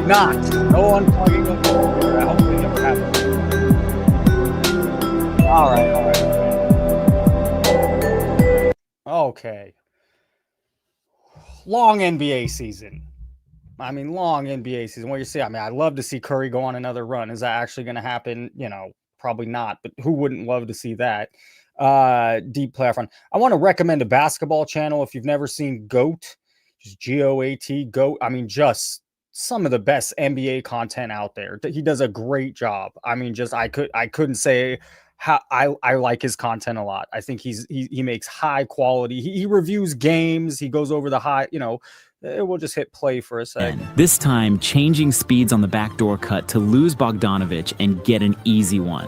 not. No unplugging of the I hope it never happens. All right. Okay. Long NBA season. I mean, long NBA season. What do you see? I mean, I'd love to see Curry go on another run. Is that actually going to happen? Probably not, but who wouldn't love to see that? Deep playoff run. I want to recommend a basketball channel. If you've never seen GOAT, just GOAT, GOAT. I mean, just some of the best NBA content out there. He does a great job. I mean, I couldn't say how I like his content a lot. I think he makes high quality. He reviews games. He goes over the high, we'll just hit play for a second. This time, changing speeds on the backdoor cut to lose Bogdanovic and get an easy one.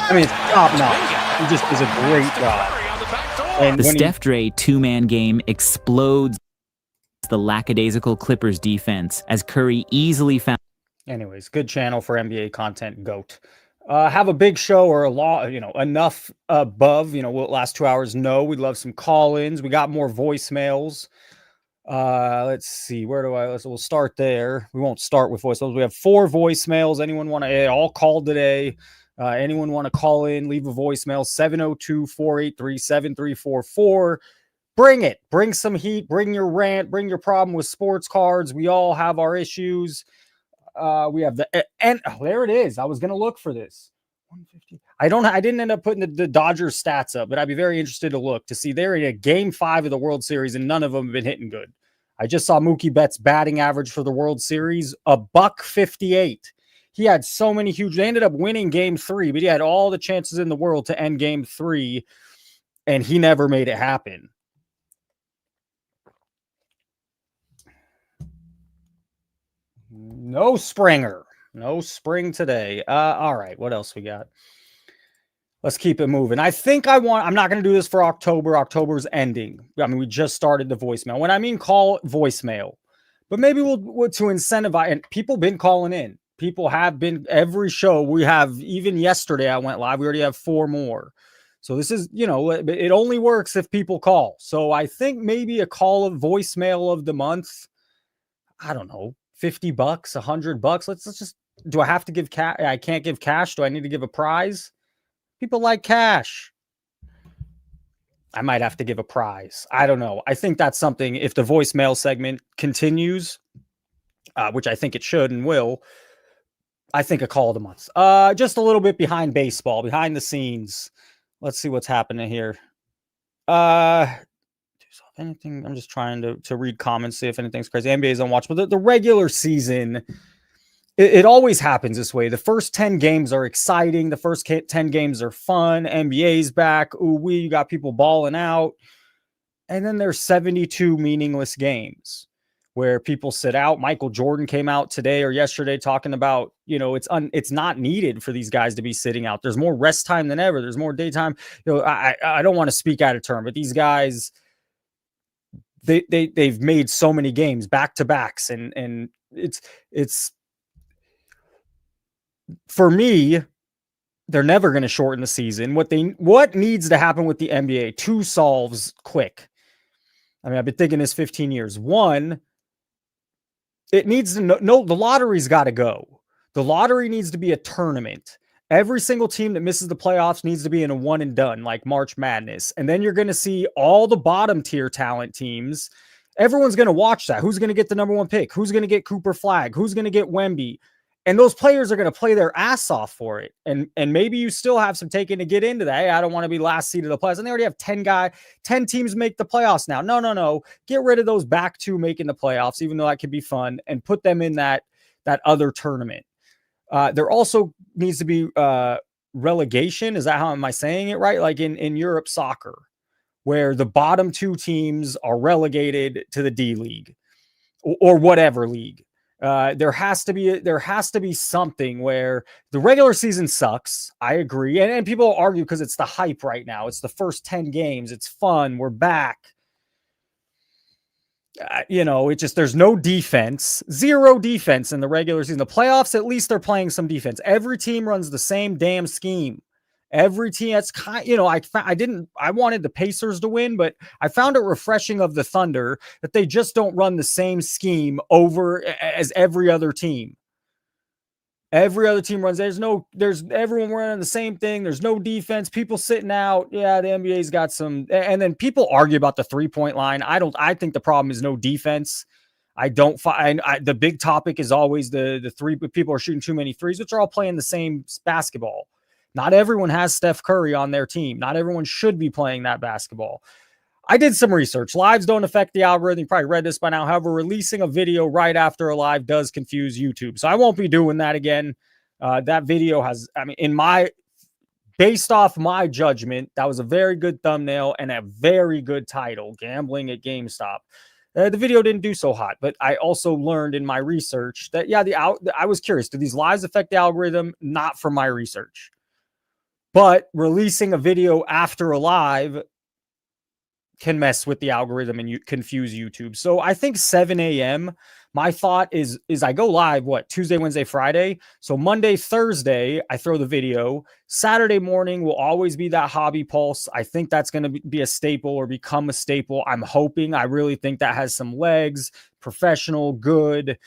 I mean, it's top notch. He just does a great job. And the Steph Dre two-man game explodes the lackadaisical Clippers defense as Curry easily found. Anyways, good channel for NBA content, GOAT. Have a big show or enough above, last 2 hours? No, we'd love some call-ins. We got more voicemails. Let's see. We'll start there. We won't start with voicemails. We have 4 voicemails. Anyone want to, all called today. Anyone want to call in, leave a voicemail, 702-483-7344. Bring it. Bring some heat. Bring your rant. Bring your problem with sports cards. We all have our issues. We have there it is. I was going to look for this. 150. I didn't end up putting the Dodgers stats up, but I'd be very interested to look to see they're in a game 5 of the World Series and none of them have been hitting good. I just saw Mookie Betts' batting average for the World Series, $158. He had so many they ended up winning game 3, but he had all the chances in the world to end game 3 and he never made it happen. No Springer. No spring today. All right. What else we got? Let's keep it moving. I'm not going to do this for October. October's ending. I mean, we just started the voicemail. When I mean call voicemail, but maybe we'll to incentivize, and people been calling in. People have been every show. We have, even yesterday I went live. We already have 4 more. So this is, it only works if people call. So I think maybe a voicemail of the month. I don't know. $50, $100. Let's just, do I have to give cash? I can't give cash. Do I need to give a prize? People like cash. I might have to give a prize. I don't know. I think that's something, if the voicemail segment continues, which I think it should and will, I think a call of the month. Just a little bit behind baseball, behind the scenes. Let's see what's happening here. Anything, I'm just trying to read comments, see if anything's crazy. NBA is unwatchable. The regular season, it always happens this way. The first 10 games are exciting. The first 10 games are fun. NBA's back. You got people balling out. And then there's 72 meaningless games where people sit out. Michael Jordan came out today or yesterday talking about, it's not needed for these guys to be sitting out. There's more rest time than ever. There's more daytime. I don't want to speak out of turn, but these guys, they've made so many games back-to-backs and it's for me, they're never going to shorten the season. What needs to happen with the NBA? 2 solves quick. I mean, I've been thinking this 15 years. 1, it needs to no, the lottery's got to go. The lottery needs to be a tournament. Every single team that misses the playoffs needs to be in a one and done, like March Madness. And then you're going to see all the bottom tier talent teams. Everyone's going to watch that. Who's going to get the number 1 pick? Who's going to get Cooper Flag? Who's going to get Wemby? And those players are going to play their ass off for it. And maybe you still have some taking to get into that. Hey, I don't want to be last seed of the playoffs. And they already have 10 teams make the playoffs now. No. Get rid of those back 2 making the playoffs, even though that could be fun, and put them in that other tournament. There also needs to be relegation. Is that how am I saying it right? Like in Europe soccer, where the bottom 2 teams are relegated to the D League or whatever league. There has to be something where the regular season sucks. I agree. And people argue because it's the hype right now. It's the first 10 games. It's fun. We're back. It just, there's no defense, 0 defense in the regular season. The playoffs, at least they're playing some defense. Every team runs the same damn scheme. Every team that's I wanted the Pacers to win, but I found it refreshing of the Thunder that they just don't run the same scheme over as every other team. Every other team runs. There's everyone running the same thing. There's no defense. People sitting out. Yeah, the NBA's got some, and then people argue about the 3-point line. I think the problem is no defense. I don't find the big topic is always the three, but people are shooting too many threes, which are all playing the same basketball. Not everyone has Steph Curry on their team. Not everyone should be playing that basketball. I did some research. Lives don't affect the algorithm. You probably read this by now. However, releasing a video right after a live does confuse YouTube. So I won't be doing that again. That video has, based off my judgment, that was a very good thumbnail and a very good title, Gambling at GameStop. The video didn't do so hot, but I also learned in my research that, I was curious. Do these lives affect the algorithm? Not from my research. But releasing a video after a live can mess with the algorithm and you confuse YouTube. So I think 7 a.m. My thought is I go live, Tuesday, Wednesday, Friday. So Monday, Thursday, I throw the video. Saturday morning will always be that Hobby Pulse. I think that's going to be a staple or become a staple. I'm hoping. I really think that has some legs, professional, good.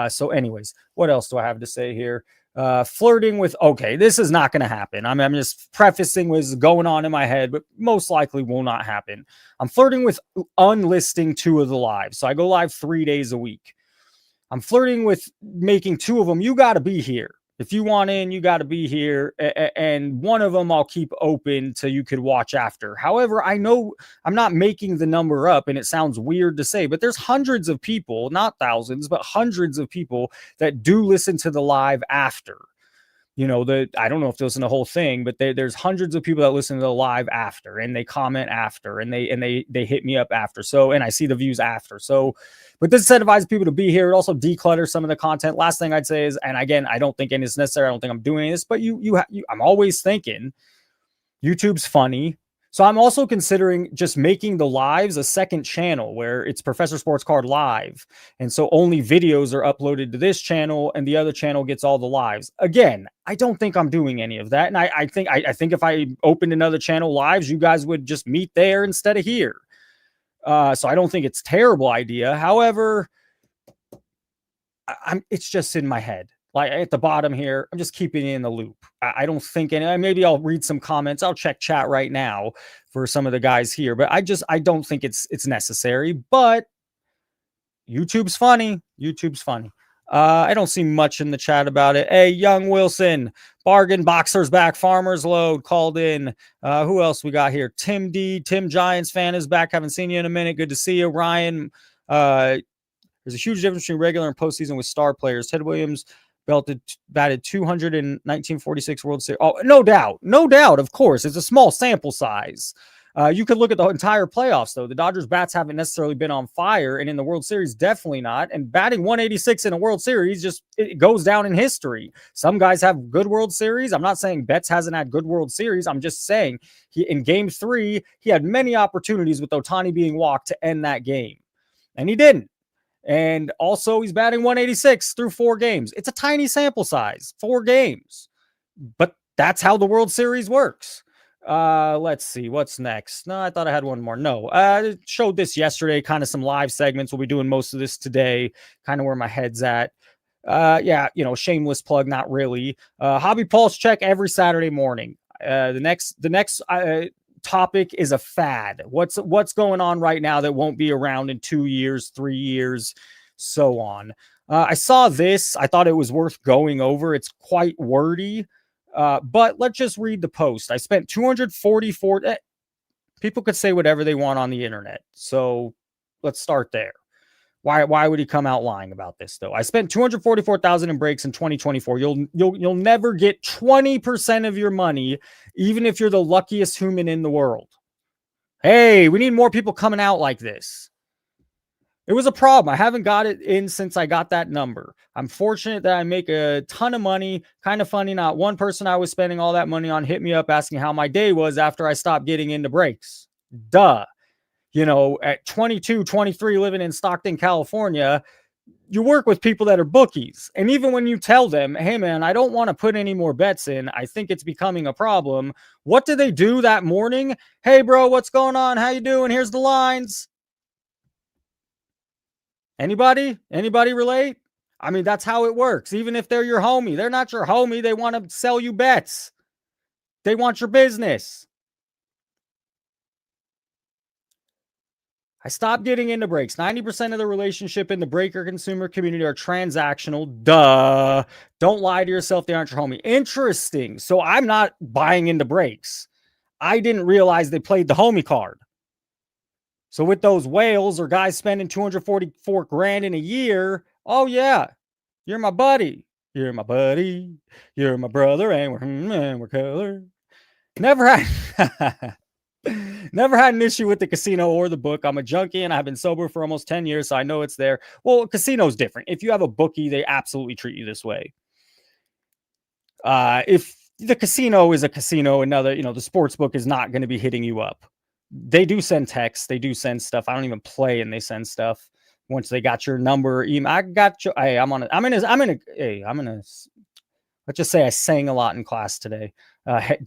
So anyways, what else do I have to say here? Flirting with, okay, this is not going to happen. I'm just prefacing what's going on in my head, but most likely will not happen. I'm flirting with unlisting 2 of the lives. So I go live 3 days a week. I'm flirting with making 2 of them. You got to be here. If you want in, you got to be here. And one of them I'll keep open so you could watch after. However, I know I'm not making the number up, and it sounds weird to say, but there's hundreds of people, not thousands, but hundreds of people that do listen to the live after. I don't know if they listen to the whole thing, but there's hundreds of people that listen to the live after, and they comment after, and they hit me up after. So, and I see the views after. So, but this incentivizes people to be here. It also declutters some of the content. Last thing I'd say is, and again, I don't think any is necessary. I don't think I'm doing this, but I'm always thinking YouTube's funny. So I'm also considering just making the lives a second channel where it's Professor Sports Card Live. And so only videos are uploaded to this channel and the other channel gets all the lives. Again, I don't think I'm doing any of that. And I think if I opened another channel lives, you guys would just meet there instead of here. So I don't think it's a terrible idea. However, it's just in my head. Like at the bottom here, I'm just keeping it in the loop. I don't think maybe I'll read some comments. I'll check chat right now for some of the guys here, but I don't think it's necessary, but YouTube's funny. YouTube's funny. I don't see much in the chat about it. Hey, Young Wilson, bargain boxers back, farmers load called in. Who else we got here? Tim D, Tim Giants fan is back. Haven't seen you in a minute. Good to see you. Ryan, there's a huge difference between regular and postseason with star players. Ted Williams batted 200 in 1946 World Series. Oh, no doubt. Of course, it's a small sample size. You could look at the entire playoffs, though. The Dodgers bats haven't necessarily been on fire, and in the World Series, definitely not. And batting 186 in a World Series, it goes down in history. Some guys have good World Series. I'm not saying Betts hasn't had good World Series. I'm just saying in Game 3, he had many opportunities with Ohtani being walked to end that game, and he didn't. And also, he's batting 186 through 4 games. It's a tiny sample size, 4 games. But that's how the World Series works. Let's see. What's next? No, I thought I had one more. No, I showed this yesterday, kind of some live segments. We'll be doing most of this today, kind of where my head's at. Shameless plug, not really. Hobby Pulse check every Saturday morning. The next topic is a fad. What's going on right now that won't be around in 2 years, 3 years, so on. I saw this. I thought it was worth going over. It's quite wordy, but let's just read the post. I spent 244. People could say whatever they want on the internet, so let's start there. Why would he come out lying about this, though? I spent $244,000 in breaks in 2024. You'll never get 20% of your money, even if you're the luckiest human in the world. Hey, we need more people coming out like this. It was a problem. I haven't got it in since I got that number. I'm fortunate that I make a ton of money. Kind of funny, not one person I was spending all that money on hit me up asking how my day was after I stopped getting into breaks. Duh. At 22, 23, living in Stockton, California, you work with people that are bookies. And even when you tell them, hey, man, I don't want to put any more bets in, I think it's becoming a problem. What do they do that morning? Hey, bro, what's going on? How you doing? Here's the lines. Anybody relate? I mean, that's how it works. Even if they're your homie, they're not your homie. They want to sell you bets. They want your business. I stopped getting into breaks. 90% of the relationship in the breaker consumer community are transactional. Duh. Don't lie to yourself. They aren't your homie. Interesting. So I'm not buying into breaks. I didn't realize they played the homie card. So with those whales or guys spending 244 grand in a year, oh yeah, you're my buddy. You're my buddy. You're my brother, and we're color. Never had an issue with the casino or the book. I'm a junkie and I've been sober for almost 10 years, so I know it's there. Well, casino's different. If you have a bookie, they absolutely treat you this way. If the casino is a casino, the sports book is not going to be hitting you up. They do send texts. They do send stuff. I don't even play and they send stuff. Once they got your number, email, I got you. Hey, let's just say I sang a lot in class today.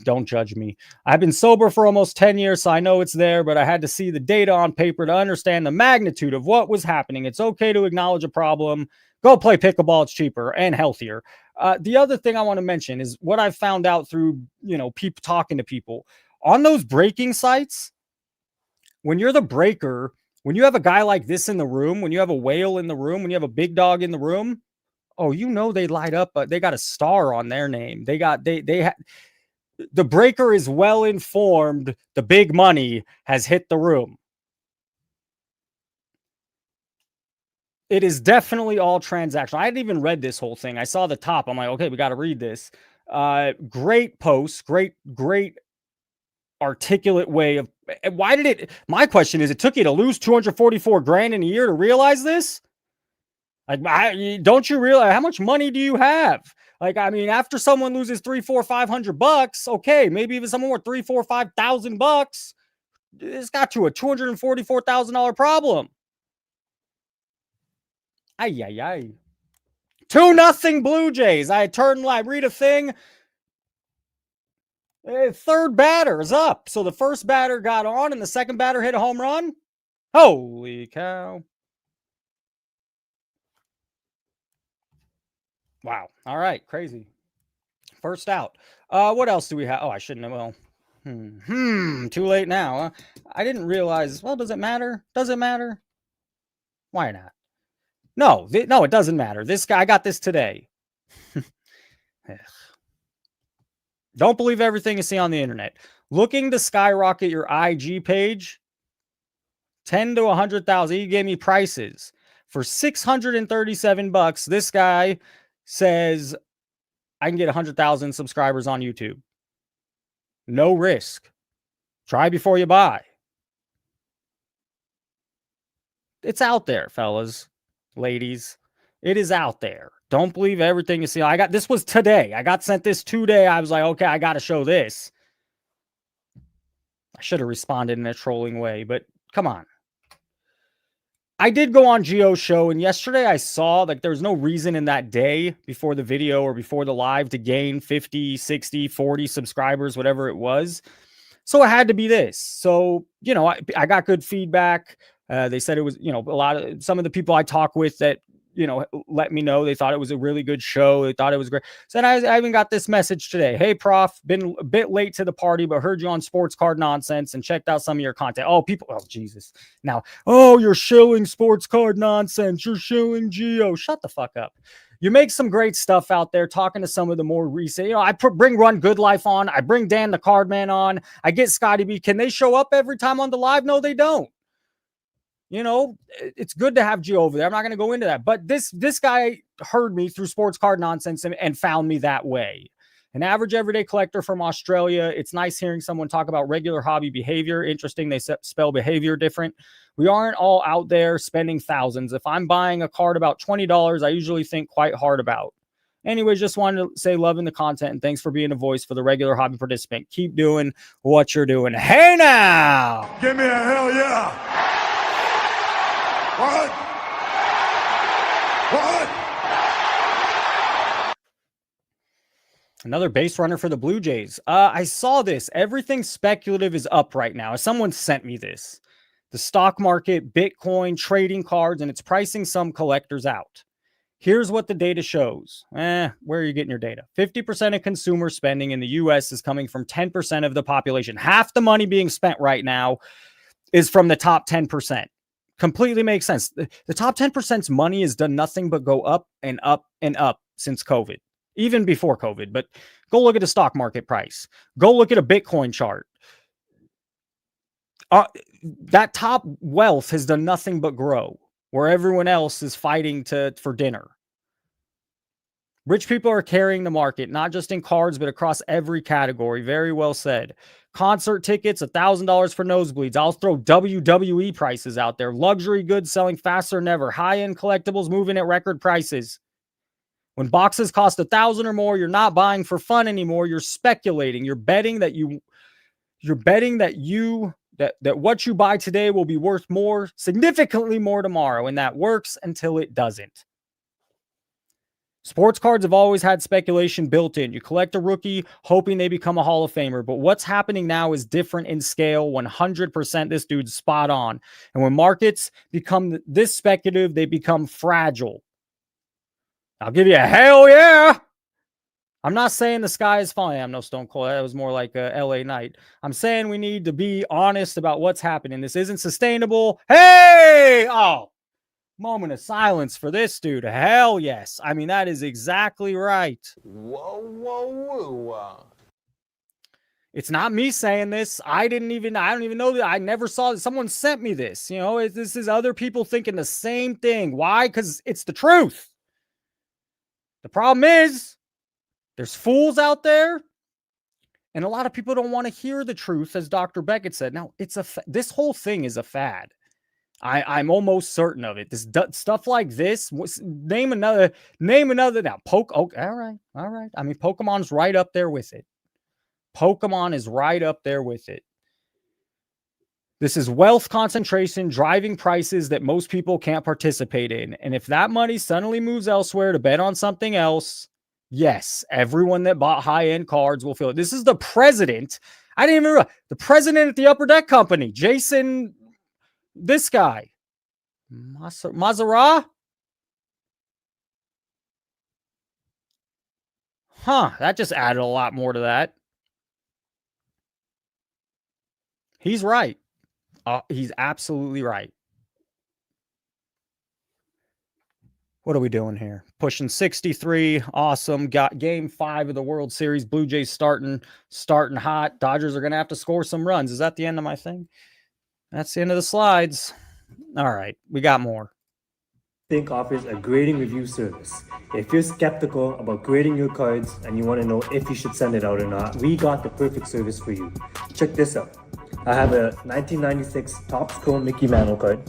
Don't judge me. I've been sober for almost 10 years, so I know it's there, but I had to see the data on paper to understand the magnitude of what was happening. It's okay to acknowledge a problem. Go play pickleball. It's cheaper and healthier. The other thing I want to mention is what I found out through, people talking to people on those breaking sites. When you're the breaker, when you have a guy like this in the room, when you have a whale in the room, when you have a big dog in the room, oh, they light up. They got a star on their name. The breaker is well informed. The big money has hit the room. It is definitely all transactional. I hadn't even read this whole thing. I saw the top. I'm like, okay, we got to read this. Great post. Great articulate way of my question is, it took you to lose 244 grand in a year to realize this? Don't you realize how much money do you have? After someone loses $300-$500, okay, maybe even someone worth $3,000-$5,000, it's got to a $244,000 problem. 2-0 Blue Jays. I turned live, read a thing. Third batter is up. So the first batter got on and the second batter hit a home run. Holy cow. Wow. All right. Crazy. First out. What else do we have? Oh, I shouldn't have. Well, too late now. Huh? I didn't realize. Well, does it matter? Does it matter? Why not? No, it doesn't matter. This guy, I got this today. Don't believe everything you see on the internet. Looking to skyrocket your IG page, 10 to 100,000. He gave me prices for $637. This guy says I can get 100,000 subscribers on YouTube. No risk. Try before you buy. It's out there, fellas, ladies. It is out there. Don't believe everything you see. This was today. I got sent this today. I was like, okay, I got to show this. I should have responded in a trolling way, but come on. I did go on Gio's show, and yesterday I saw there was no reason in that day before the video or before the live to gain 50, 60, 40 subscribers, whatever it was. So it had to be this. So, I got good feedback. They said it was, some of the people I talk with that, let me know they thought it was a really good show. They thought it was great. So I even got this message today. Hey, Prof, been a bit late to the party, but heard you on Sports Card Nonsense and checked out some of your content. Oh, Jesus. Now, you're shilling Sports Card Nonsense. You're shilling Gio. Shut the fuck up. You make some great stuff out there talking to some of the more recent. I bring Run Good Life on. I bring Dan the Cardman on. I get Scotty B. Can they show up every time on the live? No, they don't. It's good to have Gio over there. I'm not going to go into that. But this guy heard me through Sports Card Nonsense and found me that way. An average everyday collector from Australia. It's nice hearing someone talk about regular hobby behavior. Interesting. They spell behavior different. We aren't all out there spending thousands. If I'm buying a card about $20, I usually think quite hard about. Anyways, just wanted to say loving the content and thanks for being a voice for the regular hobby participant. Keep doing what you're doing. Hey now! Give me a hell yeah! What? Another base runner for the Blue Jays. I saw this. Everything speculative is up right now. Someone sent me this. The stock market, Bitcoin, trading cards, and it's pricing some collectors out. Here's what the data shows. Where are you getting your data? 50% of consumer spending in the US is coming from 10% of the population. Half the money being spent right now is from the top 10%. Completely makes sense. The top 10%'s money has done nothing but go up and up and up since COVID. Even before COVID, but go look at a stock market price. Go look at a Bitcoin chart. That top wealth has done nothing but grow, where everyone else is fighting for dinner. Rich people are carrying the market, not just in cards, but across every category. Very well said. Concert tickets, $1,000 for nosebleeds. I'll throw WWE prices out there. Luxury goods selling faster than ever. High-end collectibles moving at record prices. When boxes cost $1,000 or more, you're not buying for fun anymore. You're speculating. You're betting that what you buy today will be worth more, significantly more tomorrow, and that works until it doesn't. Sports cards have always had speculation built in. You collect a rookie hoping they become a Hall of Famer, but what's happening now is different in scale. 100% this dude's spot on. And when markets become this speculative, they become fragile. I'll give you a hell yeah. I'm not saying the sky is falling. I'm no Stone Cold. That was more like a LA Knight. I'm saying we need to be honest about what's happening. This isn't sustainable. Hey! Oh, moment of silence for this dude. Hell yes. I mean, that is exactly right. Whoa, whoa, whoa. It's not me saying this. I don't even know that. I never saw it. Someone sent me this. You know, this is other people thinking the same thing. Why? Because it's the truth. The problem is there's fools out there, and a lot of people don't want to hear the truth, as Dr. Beckett said. Now, this whole thing is a fad. I'm almost certain of it. This stuff like this. Name another. Now, all right. I mean, Pokemon's right up there with it. Pokemon is right up there with it. This is wealth concentration driving prices that most people can't participate in. And if that money suddenly moves elsewhere to bet on something else, yes, everyone that bought high-end cards will feel it. This is the president. I didn't even remember. The president at the Upper Deck Company, Jason, this guy, Mazara. That just added a lot more to that. He's right. He's absolutely right. What are we doing here? Pushing 63. Awesome. Got game 5 of the World Series. Blue Jays starting hot. Dodgers are going to have to score some runs. Is that the end of my thing? That's the end of the slides. All right. We got more. Think offers a grading review service. If you're skeptical about grading your cards and you want to know if you should send it out or not, we got the perfect service for you. Check this out. I have a 1996 Topps Chrome Mickey Mantle card,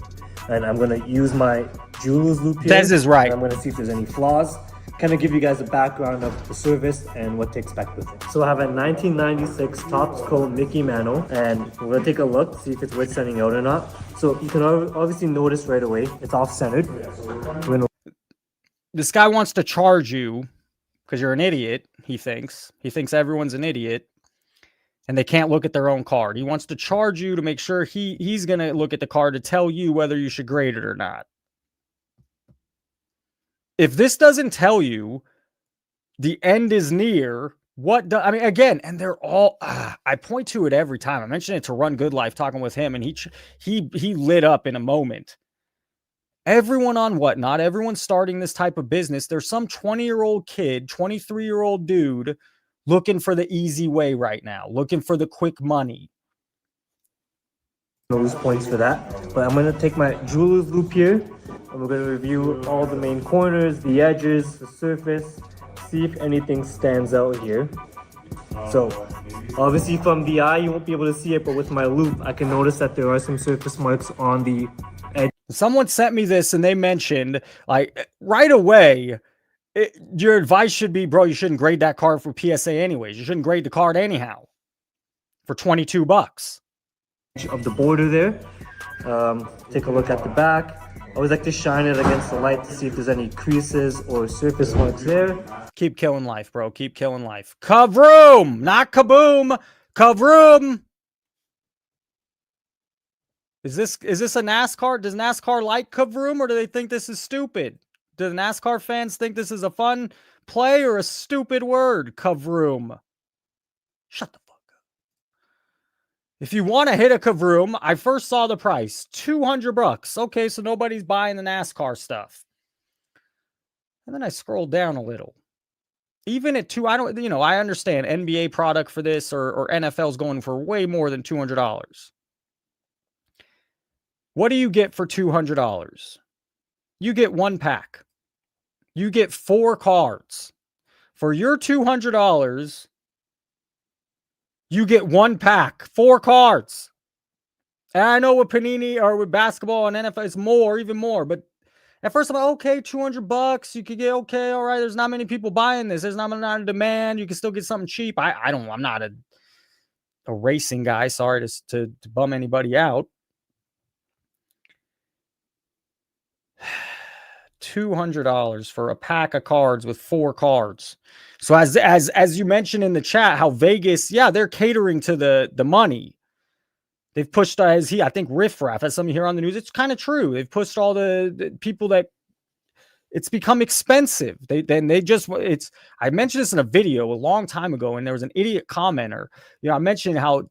and I'm going to use my jeweler's loop here. Des is right. I'm going to see if there's any flaws, kind of give you guys a background of the service and what to expect with it. So I have a 1996 Topps Chrome Mickey Mantle, and we're going to take a look, see if it's worth sending out or not. So you can obviously notice right away, it's off-centered. This guy wants to charge you because you're an idiot, he thinks. He thinks everyone's an idiot. And they can't look at their own card. He wants to charge you to make sure he's going to look at the card to tell you whether you should grade it or not. If this doesn't tell you the end is near, I mean, again, and they're all, I point to it every time. I mention it to Run Good Life, talking with him, and he lit up in a moment. Everyone on Whatnot, everyone's starting this type of business. There's some 20-year-old kid, 23-year-old dude looking for the easy way right now, looking for the quick money. Lose points for that, but I'm going to take my jeweler's loop here, and we're going to review all the main corners, the edges, the surface, see if anything stands out here. So obviously from the eye you won't be able to see it, but with my loop I can notice that there are some surface marks on the edge. Someone sent me this and they mentioned, like, right away, your advice should be, bro, you shouldn't grade that card for PSA anyways. You shouldn't grade the card anyhow for $22. Of the border there, Take a look at the back. I always like to shine it against the light to see if there's any creases or surface marks there. Keep killing life, bro. Keep killing life. Kavroom, not kaboom. Kavroom. Is this a NASCAR? Does NASCAR like Kavroom, or do they think this is stupid? Do the NASCAR fans think this is a fun play or a stupid word? Kavroom. Shut the fuck up. If you want to hit a Kavroom, I first saw the price, $200. Okay, so nobody's buying the NASCAR stuff. And then I scrolled down a little. Even at I understand NBA product for this or NFL's going for way more than $200. What do you get for $200? You get one pack. You get 4 cards. For your $200, you get one pack, 4 cards. And I know with Panini or with basketball and NFL, it's more, even more, but at first, I'm like, okay, $200. You could get, okay, all right. There's not many people buying this. There's not a demand. You can still get something cheap. I'm not a racing guy. Sorry to bum anybody out. $200 for a pack of cards with 4 cards. So as you mentioned in the chat, how Vegas, yeah, they're catering to the money. They've pushed, I think Riff Raff, as some of you hear on the news, it's kind of true. They've pushed all the people that it's become expensive. I mentioned this in a video a long time ago, and there was an idiot commenter. I mentioned how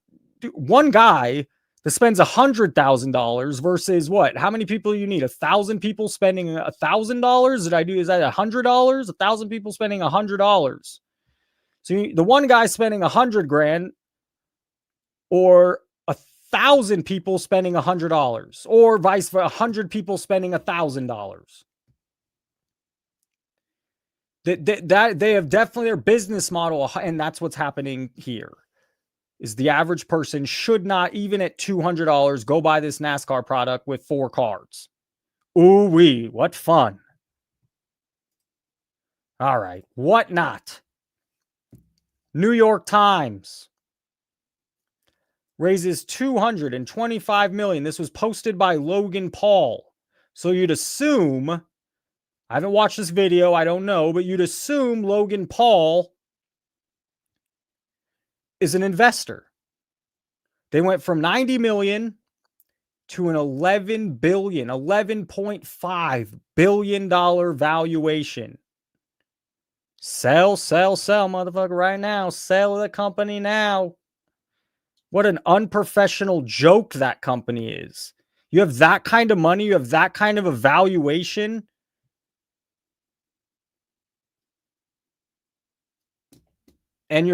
one guy that spends $100,000 versus what? How many people you need? 1,000 people spending $1,000? Is that $100? 1,000 people spending $100. So the one guy spending $100,000 or 1,000 people spending $100, or vice versa, 100 people spending $1,000. That they have definitely their business model, and that's what's happening here. Is the average person should not, even at $200, go buy this NASCAR product with 4 cards. Ooh wee, what fun! All right, Whatnot. New York Times raises $225 million. This was posted by Logan Paul. So you'd assume, I haven't watched this video, I don't know, but you'd assume Logan Paul is an investor. They went from 90 million to an 11.5 billion dollar valuation. Sell, motherfucker, right now. Sell the company now. What an unprofessional joke that company is. You have that kind of money, you have that kind of evaluation. And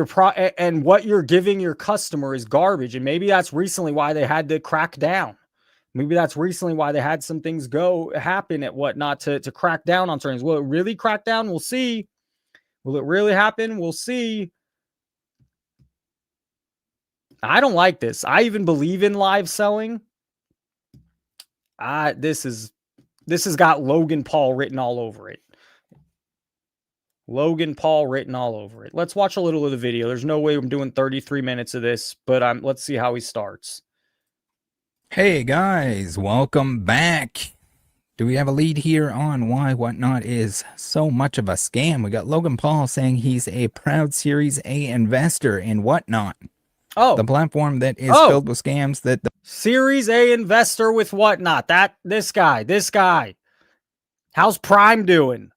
and what you're giving your customer is garbage. And maybe that's recently why they had to crack down. Maybe that's recently why they had some things happen at Whatnot to crack down on certain things. Will it really crack down? We'll see. Will it really happen? We'll see. I don't like this. I even believe in live selling. This has got Logan Paul written all over it. Logan Paul written all over it. Let's watch a little of the video. There's no way I'm doing 33 minutes of this, but let's see how he starts. Hey guys, welcome back. Do we have a lead here on why Whatnot is so much of a scam? We got Logan Paul saying he's a proud Series A investor in Whatnot. Oh, the platform that is filled with scams. Series A investor with Whatnot. This guy. How's Prime doing?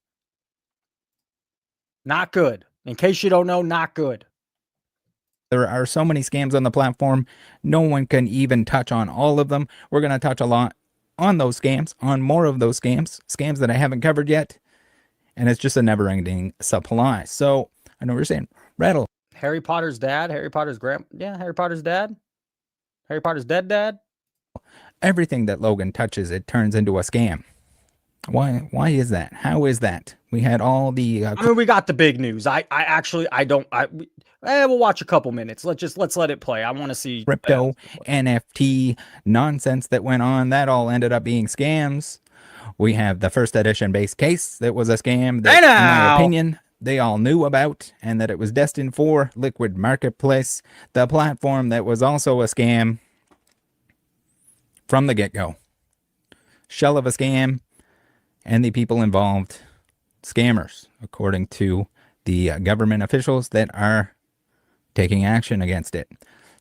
Not good. In case you don't know, not good. There are so many scams on the platform. No one can even touch on all of them. We're going to touch a lot on those scams, on more of those scams that I haven't covered yet. And it's just a never-ending supply. So I know what you're saying. Rattle. Harry Potter's dad, Harry Potter's Harry Potter's dad, Harry Potter's dead dad. Everything that Logan touches, it turns into a scam. Why is that? How is that? We had all the. We got the big news. We'll watch a couple minutes. Let's let it play. I want to see crypto, NFT nonsense that went on. That all ended up being scams. We have the first edition base case that was a scam. That, in my opinion, they all knew about, and that it was destined for. Liquid Marketplace, the platform that was also a scam. from the get-go. Shell of a scam, and the people involved, scammers, according to the government officials that are taking action against it.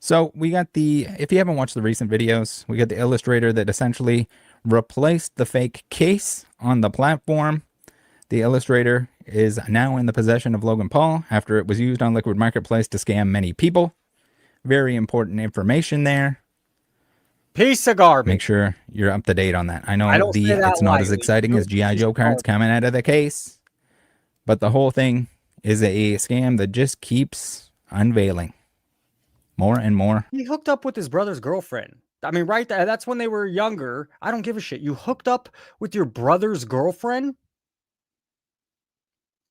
So we got if you haven't watched the recent videos, we got the illustrator that essentially replaced the fake case on the platform. The illustrator is now in the possession of Logan Paul after it was used on Liquid Marketplace to scam many people. Very important information there. Piece of garbage. Make sure you're up to date on that. I know don't say that it's not as lightly. exciting as G.I. Joe cards coming out of the case, but the whole thing is a scam that just keeps unveiling more and more. He hooked up with his brother's girlfriend. I mean, right there, that's when they were younger. I don't give a shit. You hooked up with your brother's girlfriend?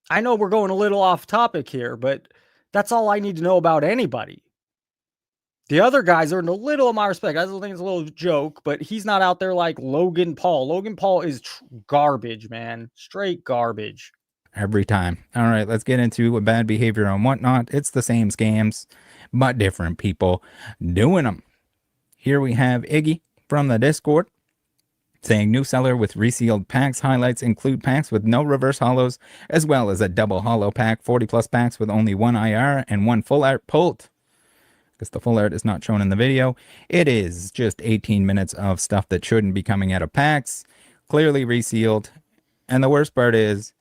I know we're going a little off topic here, but that's all I need to know about anybody. The other guys earned a little of my respect. I still think it's a little joke, but he's not out there like Logan Paul. Logan Paul is garbage, man. Straight garbage. Every time. All right, let's get into bad behavior and whatnot. It's the same scams, but different people doing them. Here we have Iggy from the Discord saying new seller with resealed packs. Highlights include packs with no reverse hollows, as well as a double hollow pack, 40 plus packs with only one IR and one full art pulled. Because the full art is not shown in the video. It is just 18 minutes of stuff that shouldn't be coming out of packs, clearly resealed. And the worst part is,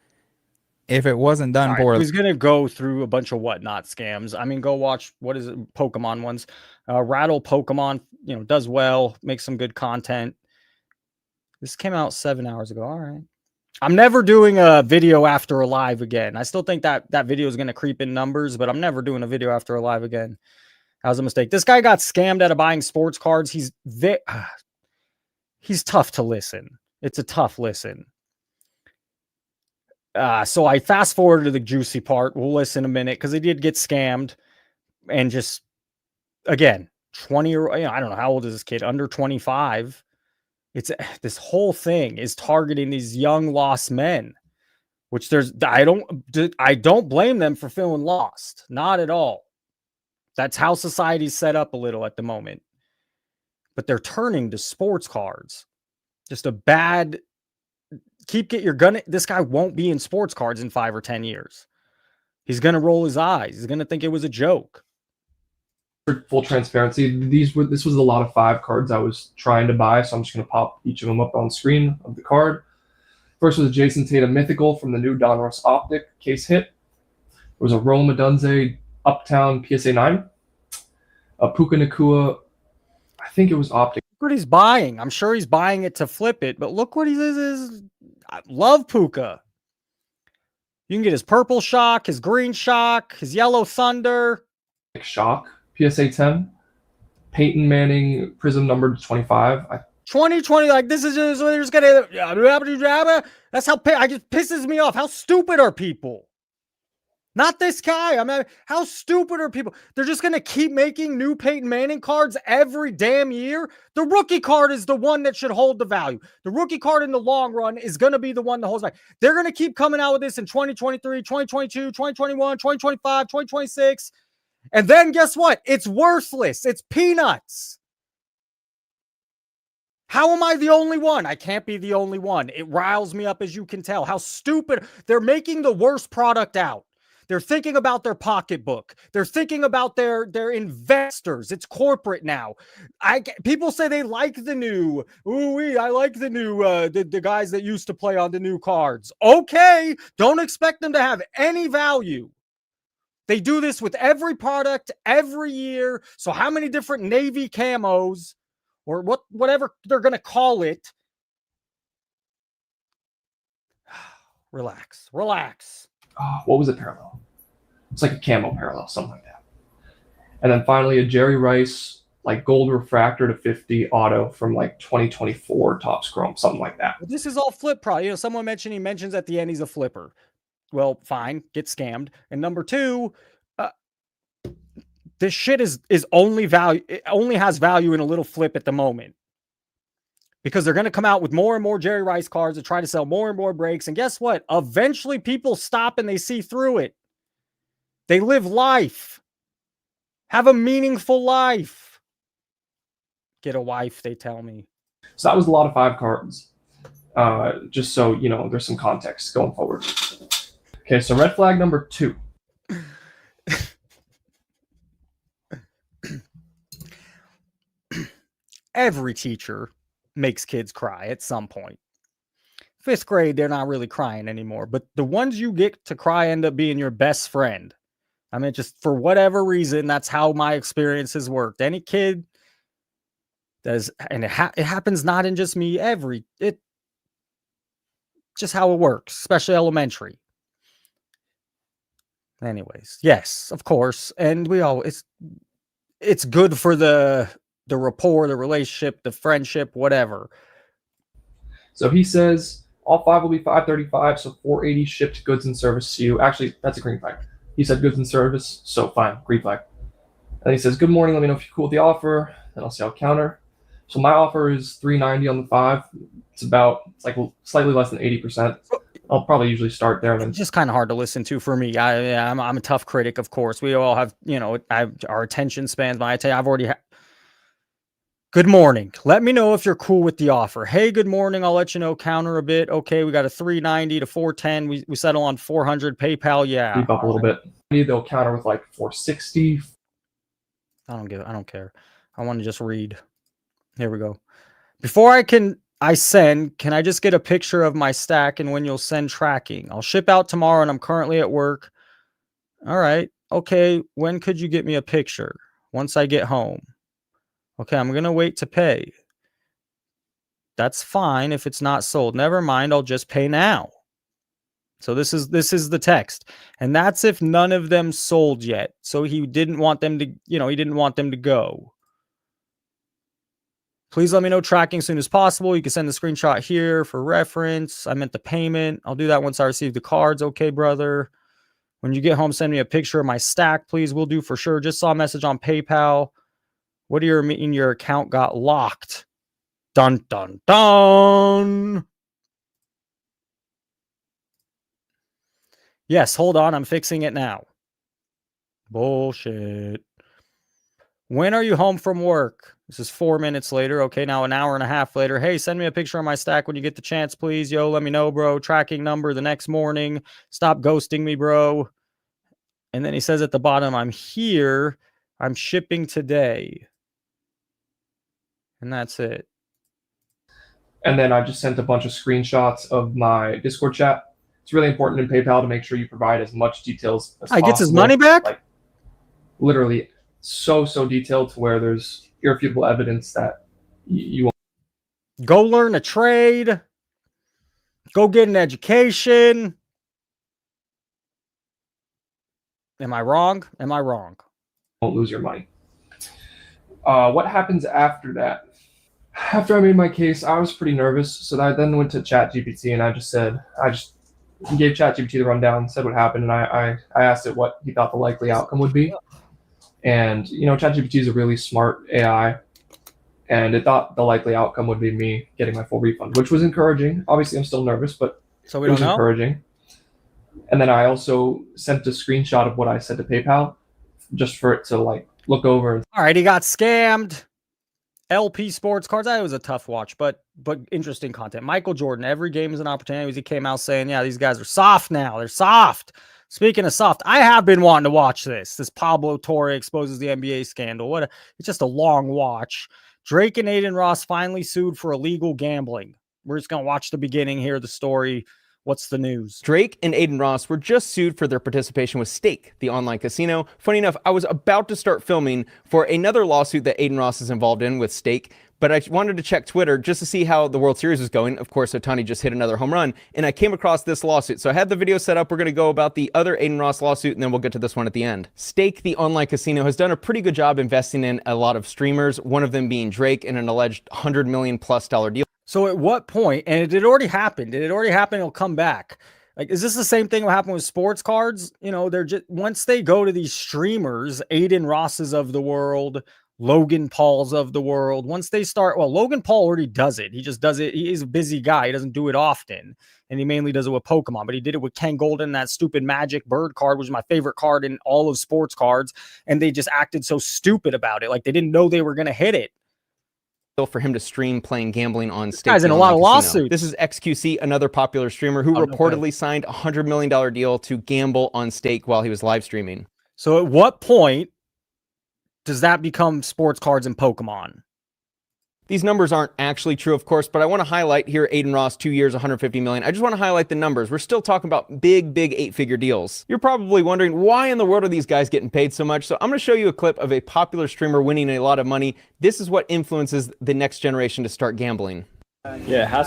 if it wasn't done poorly, he's gonna go through a bunch of whatnot scams. I mean, go watch what is it, Pokemon ones. Rattle Pokemon, does well, makes some good content. This came out 7 hours ago. All right. I'm never doing a video after a live again. I still think that video is gonna creep in numbers, but I'm never doing a video after a live again. That was a mistake. This guy got scammed out of buying sports cards. He's tough to listen. It's a tough listen. So I fast forward to the juicy part. We'll listen a minute because he did get scammed, and just again, 20 or I don't know how old is this kid, under 25. It's this whole thing is targeting these young lost men, which I don't blame them for feeling lost, not at all. That's how society's set up a little at the moment. But they're turning to sports cards. Just a bad this guy won't be in sports cards in 5 or 10 years. He's going to roll his eyes. He's going to think it was a joke. For full transparency, this was a lot of 5 cards I was trying to buy, so I'm just going to pop each of them up on screen of the card. First was a Jason Tatum Mythical from the new Donruss Optic case hit. There was a Rome Odunze Uptown PSA 9. A Puka Nacua, I think it was Optic. Look what he's buying. I'm sure he's buying it to flip it, but look what he is. I love Puka. You can get his purple shock, his green shock, his yellow thunder. Shock, PSA 10. Peyton Manning Prism number 25. 2020, like this is just, they're just gonna, that's how, I just pisses me off. How stupid are people? Not this guy. I mean, how stupid are people? They're just going to keep making new Peyton Manning cards every damn year. The rookie card is the one that should hold the value. The rookie card in the long run is going to be the one that holds back. They're going to keep coming out with this in 2023, 2022, 2021, 2025, 2026. And then guess what? It's worthless. It's peanuts. How am I the only one? I can't be the only one. It riles me up, as you can tell. How stupid. They're making the worst product out. They're thinking about their pocketbook. They're thinking about their investors. It's corporate now. People say they like the new. I like the new. The guys that used to play on the new cards. Okay, don't expect them to have any value. They do this with every product every year. So how many different Navy camos, or whatever they're gonna call it? Relax. What was it parallel? It's like a camo parallel, something like that. And then finally a Jerry Rice, like gold refractor to 50 auto from like 2024 Topps Chrome, something like that. Well, this is all flip pro. Someone mentioned, he mentions at the end he's a flipper. Well, fine, get scammed. And number 2, this shit is only value. It only has value in a little flip at the moment. Because they're going to come out with more and more Jerry Rice cards to try to sell more and more breaks. And guess what? Eventually people stop and they see through it. They live life. Have a meaningful life. Get a wife, they tell me. So that was a lot of 5 cards. Just so you know, there's some context going forward. Okay, so red flag number 2. Every teacher makes kids cry at some point. 5th grade, they're not really crying anymore, but the ones you get to cry end up being your best friend. I mean, just for whatever reason, that's how my experience has worked. Any kid does, and it happens not in just me, just how it works, especially elementary. Anyways, yes, of course. And it's good for the rapport, the relationship, the friendship, whatever. So he says all 5 will be $535, so $480 shipped goods and service to you. Actually, that's a green flag. He said goods and service, so fine, green flag. And he says, good morning, let me know if you're cool with the offer, and I'll see I'll counter. So my offer is $390 on the 5. It's like slightly less than 80%. I'll probably usually start there. It's just kind of hard to listen to for me. I'm a tough critic, of course. We all have, our attention spans. I've already good morning. Let me know if you're cool with the offer. Hey, good morning. I'll let you know. Counter a bit. Okay, we got a $390 to $410. We settle on $400. PayPal, yeah. Keep up a little bit. Maybe they'll counter with like $460. I don't care. I want to just read. Here we go. Before I send, can I just get a picture of my stack and when you'll send tracking? I'll ship out tomorrow and I'm currently at work. All right. Okay. When could you get me a picture? Once I get home. Okay. I'm going to wait to pay. That's fine if it's not sold. Never mind. I'll just pay now. So this is the text. And that's if none of them sold yet. So he didn't want them to, he didn't want them to go. Please let me know tracking as soon as possible. You can send the screenshot here for reference. I meant the payment. I'll do that once I receive the cards. Okay, brother. When you get home, send me a picture of my stack, please. We'll do for sure. Just saw a message on PayPal. What do you mean your account got locked? Dun, dun, dun. Yes, hold on. I'm fixing it now. Bullshit. When are you home from work? This is 4 minutes later. Okay, now an hour and a half later. Hey, send me a picture of my stack when you get the chance, please. Yo, let me know, bro. Tracking number the next morning. Stop ghosting me, bro. And then he says at the bottom, I'm here. I'm shipping today. And that's it. And then I just sent a bunch of screenshots of my Discord chat. It's really important in PayPal to make sure you provide as much details as possible. Gets his money back? Like, literally so detailed to where there's irrefutable evidence that you won't. Go learn a trade. Go get an education. Am I wrong? Am I wrong? Won't lose your money. What happens after that? After I made my case, I was pretty nervous, so I then went to ChatGPT and I just gave ChatGPT the rundown, said what happened, and I asked it what he thought the likely outcome would be. And ChatGPT is a really smart AI, and it thought the likely outcome would be me getting my full refund, which was encouraging. Obviously, I'm still nervous, but so it was encouraging. And then I also sent a screenshot of what I said to PayPal, just for it to look over. All right, he got scammed. LP Sports Cards. That was a tough watch, but interesting content. Michael Jordan. Every game is an opportunity. He came out saying, "Yeah, these guys are soft now. They're soft." Speaking of soft, I have been wanting to watch this. This Pablo Torre exposes the NBA scandal. It's just a long watch. Drake and Aiden Ross finally sued for illegal gambling. We're just going to watch the beginning here, the story. What's the news? Drake and Aiden Ross were just sued for their participation with Stake, the online casino. Funny enough, I was about to start filming for another lawsuit that Aiden Ross is involved in with Stake, but I wanted to check Twitter just to see how the World Series was going. Of course, Ohtani just hit another home run, and I came across this lawsuit. So I had the video set up. We're going to go about the other Aiden Ross lawsuit, and then we'll get to this one at the end. Stake, the online casino, has done a pretty good job investing in a lot of streamers, one of them being Drake in an alleged $100 million+ deal. So at what point, and it had already happened, it'll come back. Is this the same thing that happened with sports cards? They're just, once they go to these streamers, Aiden Rosses of the world, Logan Pauls of the world, once they start, Logan Paul already does it. He just does it. He's a busy guy. He doesn't do it often. And he mainly does it with Pokemon, but he did it with Ken Golden, that stupid Magic Bird card, which is my favorite card in all of sports cards. And they just acted so stupid about it. Like they didn't know they were going to hit it. for him to stream playing gambling on Stake. Guy's in the a lot online of casino. lawsuits. This is XQC, another popular streamer who Oh, no reportedly signed a $100 million deal to gamble on Stake while he was live streaming. So at what point does that become sports cards and Pokemon? These numbers aren't actually true, of course, but I want to highlight here Aiden Ross, 2 years, 150 million. I just want to highlight the numbers. We're still talking about big 8-figure deals. You're probably wondering, why in the world are these guys getting paid so much? So I'm going to show you a clip of a popular streamer winning a lot of money. This is what influences the next generation to start gambling. Yeah,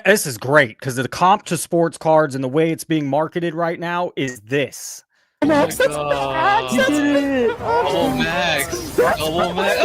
This is great because the comp to sports cards and the way it's being marketed right now is this. Max, that's Max. You did it. Oh, Max. Oh, Max.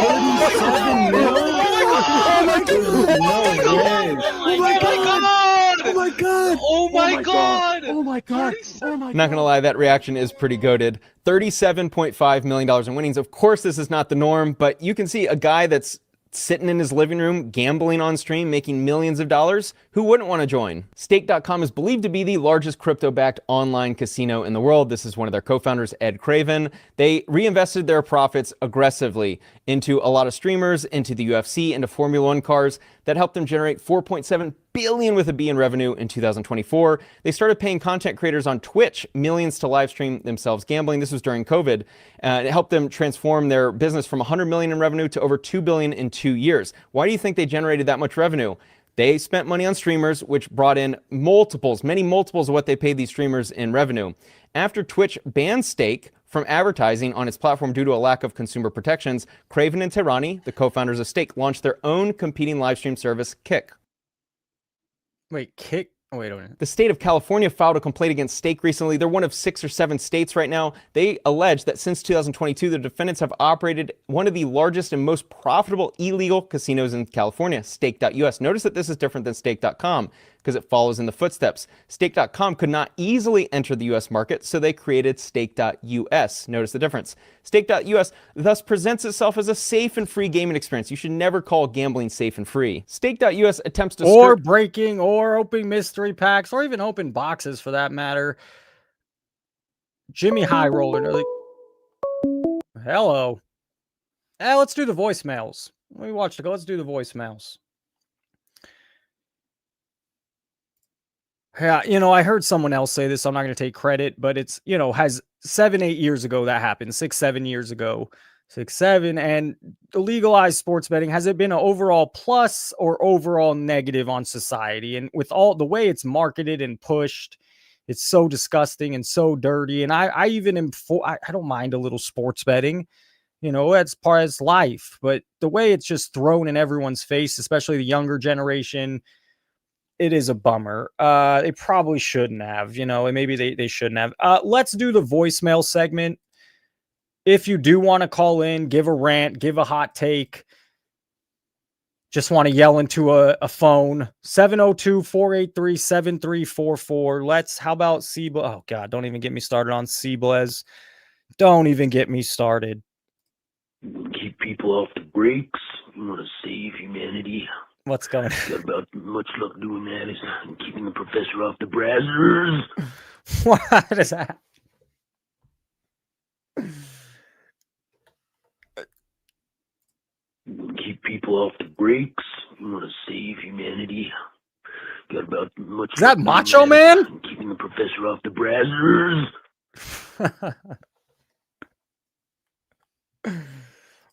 Not gonna lie, that reaction is pretty goated. $37.5 million in winnings. Of course, this is not the norm, but you can see a guy that's sitting in his living room, gambling on stream, making millions of dollars. Who wouldn't want to join? Stake.com is believed to be the largest crypto-backed online casino in the world. This is one of their co-founders, Ed Craven. They reinvested their profits aggressively into a lot of streamers, into the UFC, into Formula One cars. That helped them generate $4.7 billion with a B in revenue in 2024. They started paying content creators on Twitch millions to live stream themselves gambling. This was during COVID. It helped them transform their business from $100 million in revenue to over $2 billion in 2 years. Why do you think they generated that much revenue? They spent money on streamers, which brought in many multiples of what they paid these streamers in revenue. After Twitch banned Stake from advertising on its platform due to a lack of consumer protections, Craven and Tehrani, the co-founders of Stake, launched their own competing live stream service, Kick. Wait, Kick? Oh, wait a minute. The state of California filed a complaint against Stake recently. They're one of 6 or 7 states right now. They allege that since 2022, the defendants have operated one of the largest and most profitable illegal casinos in California, Stake.us. Notice that this is different than Stake.com because it follows in the footsteps. Stake.com could not easily enter the US market, so they created Stake.us. Notice the difference. Stake.us thus presents itself as a safe and free gaming experience. You should never call gambling safe and free. Stake.us attempts to Or breaking, or opening mystery packs, or even open boxes for that matter. Jimmy High Roller. Hello. Let's do the voicemails. Let me watch the. Let's do the voicemails. Yeah, I heard someone else say this. So I'm not going to take credit, but it's, has 7-8 years ago that happened, 6-7 years ago, 6-7, and the legalized sports betting, has it been an overall plus or overall negative on society? And with all the way it's marketed and pushed, it's so disgusting and so dirty. And I even am I don't mind a little sports betting. That's part of life, but the way it's just thrown in everyone's face, especially the younger generation, it is a bummer. They probably shouldn't have, and maybe they shouldn't have. Let's do the voicemail segment. If you do want to call in, give a rant, give a hot take, just want to yell into a phone, 702-483-7344. How about Seablez? Oh, God, don't even get me started on Seablez. Don't even get me started. Keep people off the brakes. You want to save humanity. What's going on? Got about much luck doing that is keeping the professor off the brazzers. What is that? Keep people off the brakes. You want to save humanity. Got about much. Is that Macho Man? Keeping the professor off the brazzers.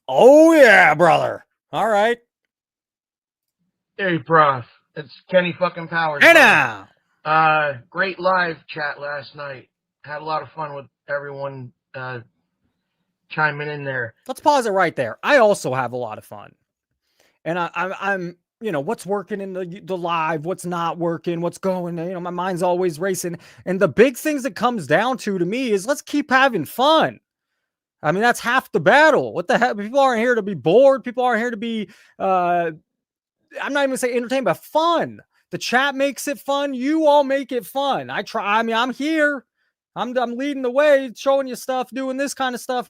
Oh yeah, brother. All right. Hey, Prof. It's Kenny fucking Powers. Hey now. Great live chat last night. Had a lot of fun with everyone chiming in there. Let's pause it right there. I also have a lot of fun, and I'm what's working in the live, what's not working, what's going. My mind's always racing, and the big things that comes down to me is let's keep having fun. I mean, that's half the battle. What the heck? People aren't here to be bored. People aren't here to be. I'm not even gonna say entertained, but fun. The chat makes it fun. You all make it fun. I'm here. I'm leading the way, showing you stuff, doing this kind of stuff,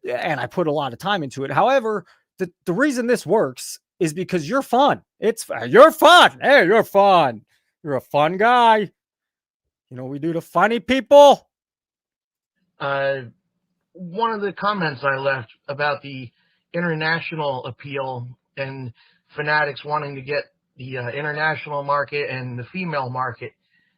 and I put a lot of time into it. However, the reason this works is because you're fun. You're fun. Hey, you're fun. You're a fun guy. We do the funny people. One of the comments I left about the international appeal and fanatics wanting to get the international market and the female market.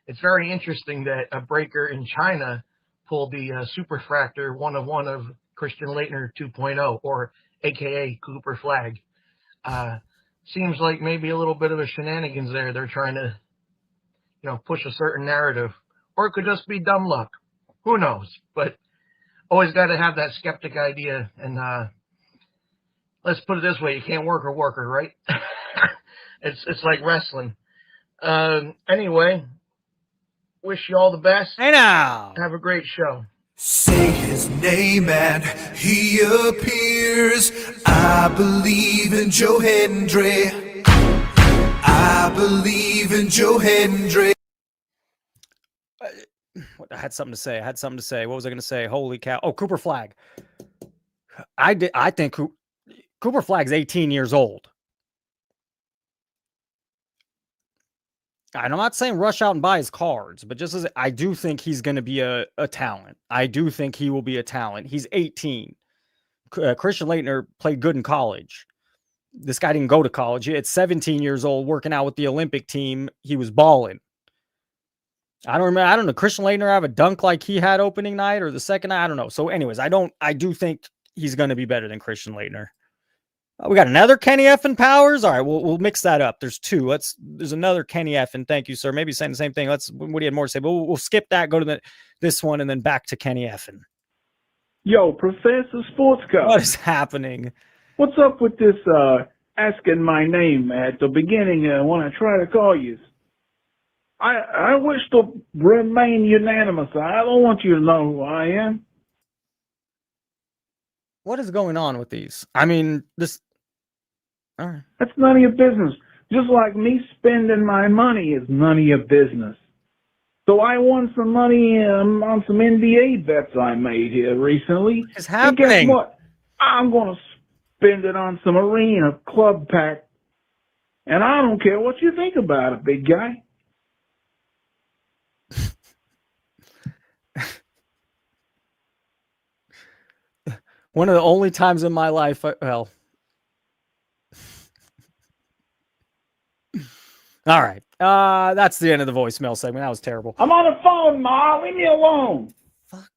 It's very interesting that a breaker in China pulled the superfractor 1-of-1 of Christian Leitner 2.0, or AKA Cooper Flag. Seems like maybe a little bit of a shenanigans there. They're trying to, push a certain narrative, or it could just be dumb luck. Who knows? But always got to have that skeptic idea. And let's put it this way: you can't work a worker, right? It's like wrestling. Anyway, wish you all the best. Hey now. Have a great show. Say his name and he appears. I believe in Joe Hendry. I believe in Joe Hendry. I had something to say. What was I going to say? Holy cow. Oh, Cooper Flag. I think Cooper Flag's 18 years old. And I'm not saying rush out and buy his cards, but just as I do think he's going to be a talent. I do think he will be a talent. He's 18. Christian Leitner played good in college. This guy didn't go to college. At 17 years old, working out with the Olympic team, he was balling. I don't know. Christian Leitner have a dunk like he had opening night or the second night? I don't know. So anyways, I do think he's going to be better than Christian Leitner. We got another Kenny Effin Powers. All right, we'll mix that up. There's two. There's another Kenny Effin. Thank you, sir. Maybe saying the same thing. What do you have more to say? But we'll skip that. Go to this one and then back to Kenny Effin. Yo, Professor Sports Car. What is happening? What's up with this asking my name at the beginning when I try to call you? I wish to remain unanimous. I don't want you to know who I am. What is going on with these? I mean, this. All right. That's none of your business. Just like me spending my money is none of your business. So I won some money on some NBA bets I made here recently. What is happening? And guess what? I'm going to spend it on some arena club pack. And I don't care what you think about it, big guy. One of the only times in my life, all right. That's the end of the voicemail segment. That was terrible. I'm on the phone, Ma. Leave me alone. Fuck.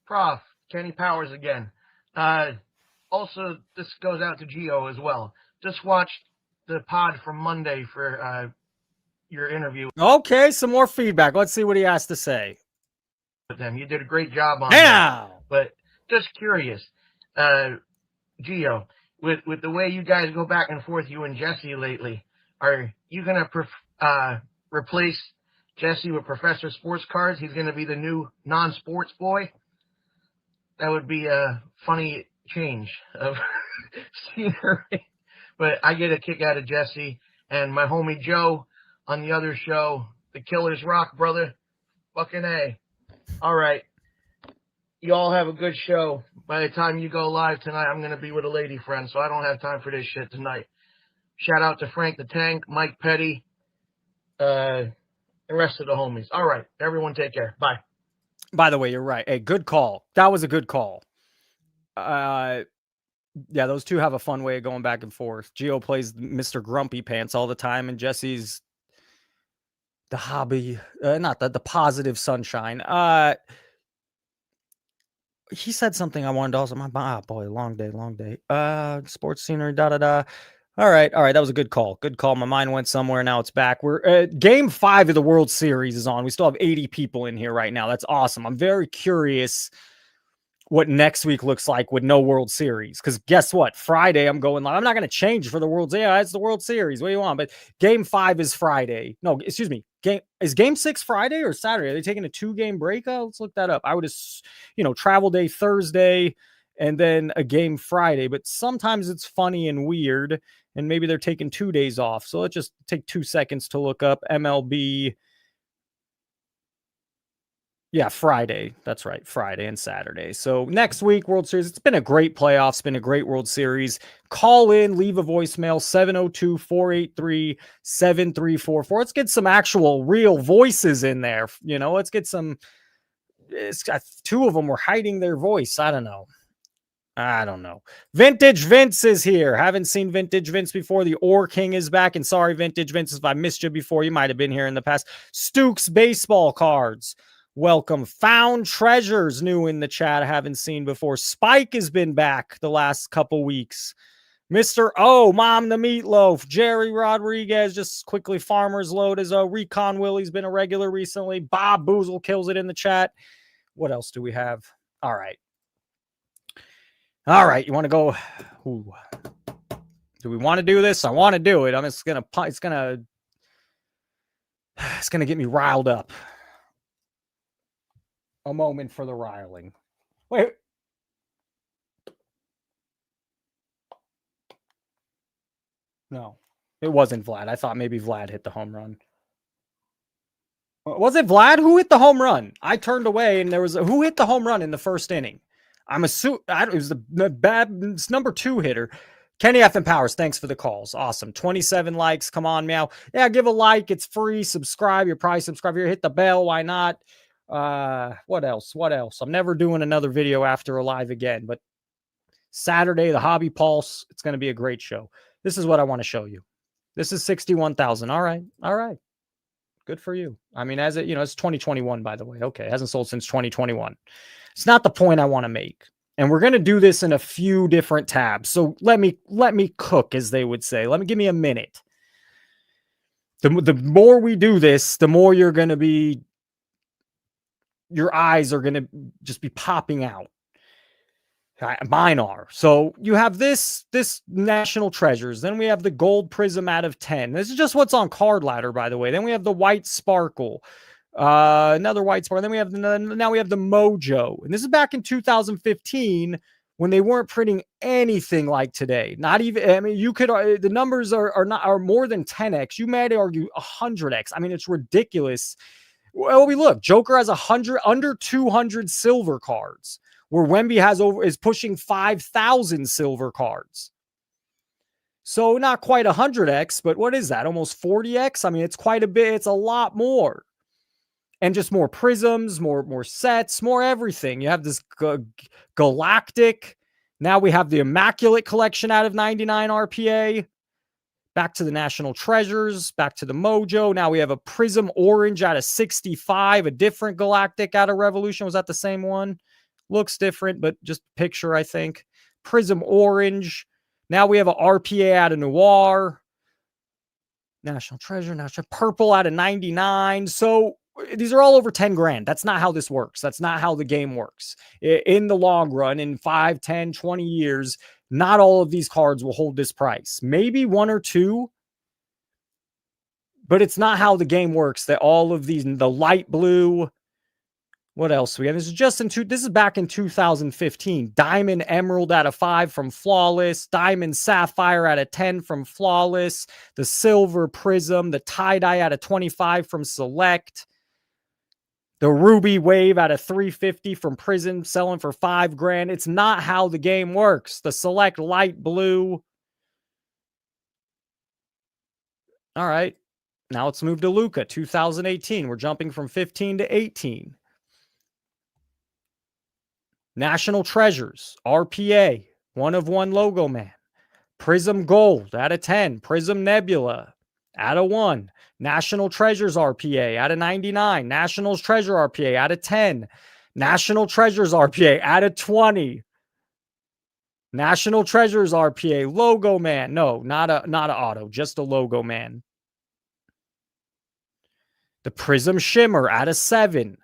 Prof, Kenny Powers again. Also, this goes out to Gio as well. Just watched the pod from Monday for your interview. Okay, some more feedback. Let's see what he has to say. With them. You did a great job on that. But just curious, Gio, with the way you guys go back and forth, you and Jesse lately, are you going to replace Jesse with Professor Sports Cards? He's going to be the new non-sports boy? That would be a funny change of scenery. But I get a kick out of Jesse and my homie Joe on the other show, the Killers Rock, brother. Fucking A. All right. You all have a good show. By the time you go live tonight, I'm going to be with a lady friend, so I don't have time for this shit tonight. Shout out to Frank the Tank, Mike Petty, the rest of the homies. All right. Everyone take care. Bye. By the way, you're right. Hey, good call. That was a good call. Yeah, those two have a fun way of going back and forth. Gio plays Mr. Grumpy Pants all the time, and Jesse's the hobby, not the positive sunshine. He said something I wanted to also. Boy, long day. Sports scenery, da. All right. That was a good call. My mind went somewhere. Now it's back. We're game 5 of the World Series is on. We still have 80 people in here right now. That's awesome. I'm very curious what next week looks like with no World Series. Because guess what? Friday, I'm going live. I'm not going to change for the World Series. Yeah, it's the World Series. What do you want? But game 5 is Friday. No, excuse me. Is game 6 Friday or Saturday? Are they taking a 2-game break? Let's look that up. I would travel day Thursday and then a game Friday. But sometimes it's funny and weird. And maybe they're taking 2 days off. So let's just take 2 seconds to look up MLB Yeah, Friday. That's right. Friday and Saturday. So next week, World Series. It's been a great playoff. It's been a great World Series. Call in, leave a voicemail, 702-483-7344. Let's get some actual real voices in there. You know, let's get some. It's got two of them were hiding their voice. I don't know. Vintage Vince is here. Haven't seen Vintage Vince before. The Ore King is back. And sorry, Vintage Vince, if I missed you before, you might have been here in the past. Stooks baseball cards. Welcome. Found Treasures new in the chat. I haven't seen before. Spike has been back the last couple weeks. Mr. O, Mom the Meatloaf, Jerry Rodriguez, just quickly Farmer's Load as a Recon Willie's been a regular recently. Bob Boozle kills it in the chat. What else do we have? All right. You want to go? Ooh. Do we want to do this? I want to do it. I'm just gonna. It's gonna get me riled up. A moment for the riling. Wait. No, it wasn't Vlad. I thought maybe Vlad hit the home run. Was it Vlad who hit the home run? I turned away and there was who hit the home run in the first inning? I'm assuming it was the number 2 hitter. Kenny F. and Powers, thanks for the calls. Awesome. 27 likes. Come on, meow. Yeah, give a like. It's free. Subscribe. You're probably subscribed here. Hit the bell. Why not? What else? I'm never doing another video after a live again, but Saturday, the Hobby Pulse. It's going to be a great show. This is what I want to show you. This is 61,000. All right. Good for you. I mean, as it, it's 2021, by the way. Okay. It hasn't sold since 2021. It's not the point I want to make. And we're going to do this in a few different tabs. So let me cook, as they would say. Give me a minute. The more we do this, the more your eyes are going to just be popping out. Mine are. So you have this National Treasures. Then we have the Gold Prism out of 10. This is just what's on Card Ladder, by the way. Then we have the White Sparkle. Another White Sparkle. Then we have now we have the Mojo. And this is back in 2015 when they weren't printing anything like today. Not even, I mean, you could, the numbers are more than 10x. You might argue 100x. I mean, it's ridiculous. Well, we look, Joker has under 200 silver cards, where Wemby is pushing 5,000 silver cards. So not quite 100x, but what is that? Almost 40x? I mean, it's quite a bit. It's a lot more. And just more prisms, more sets, more everything. You have this Galactic. Now we have the Immaculate Collection out of 99 RPA. Back to the National Treasures, back to the Mojo. Now we have a Prism Orange out of 65, a different Galactic out of Revolution. Was that the same one? Looks different, but just picture, I think. Prism Orange. Now we have a RPA out of Noir. National Treasure, National Purple out of 99. So these are all over 10 grand. That's not how this works. That's not how the game works. In the long run, in 5, 10, 20 years, not all of these cards will hold this price. Maybe 1 or 2, but it's not how the game works. That all of these, the light blue, what else we have? This is back in 2015. Diamond Emerald out of 5 from Flawless. Diamond Sapphire out of 10 from Flawless. The Silver Prism, the Tie-Dye out of 25 from Select. The Ruby Wave out of 350 from Prism, selling for 5 grand. It's not how the game works. The Select Light Blue. All right. Now let's move to Luca, 2018. We're jumping from 15 to 18. National Treasures, RPA, 1 of 1 Logo Man. Prism Gold out of 10. Prism Nebula out of 1. National Treasures RPA out of 99. Nationals Treasure RPA out of 10. National Treasures RPA out of 20. National Treasures RPA Logo Man. No, not a auto, just a Logo Man. The Prism Shimmer out of 7.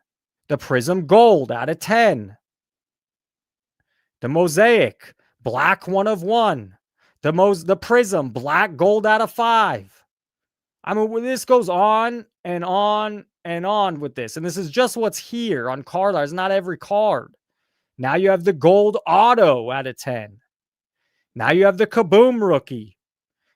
The Prism Gold out of 10. The Mosaic Black 1 of 1. The Prism Black Gold out of 5. I mean, when this goes on and on and on with this, and this is just what's here on card art. It's not every card. Now you have the Gold Auto out of 10. Now you have the Kaboom Rookie.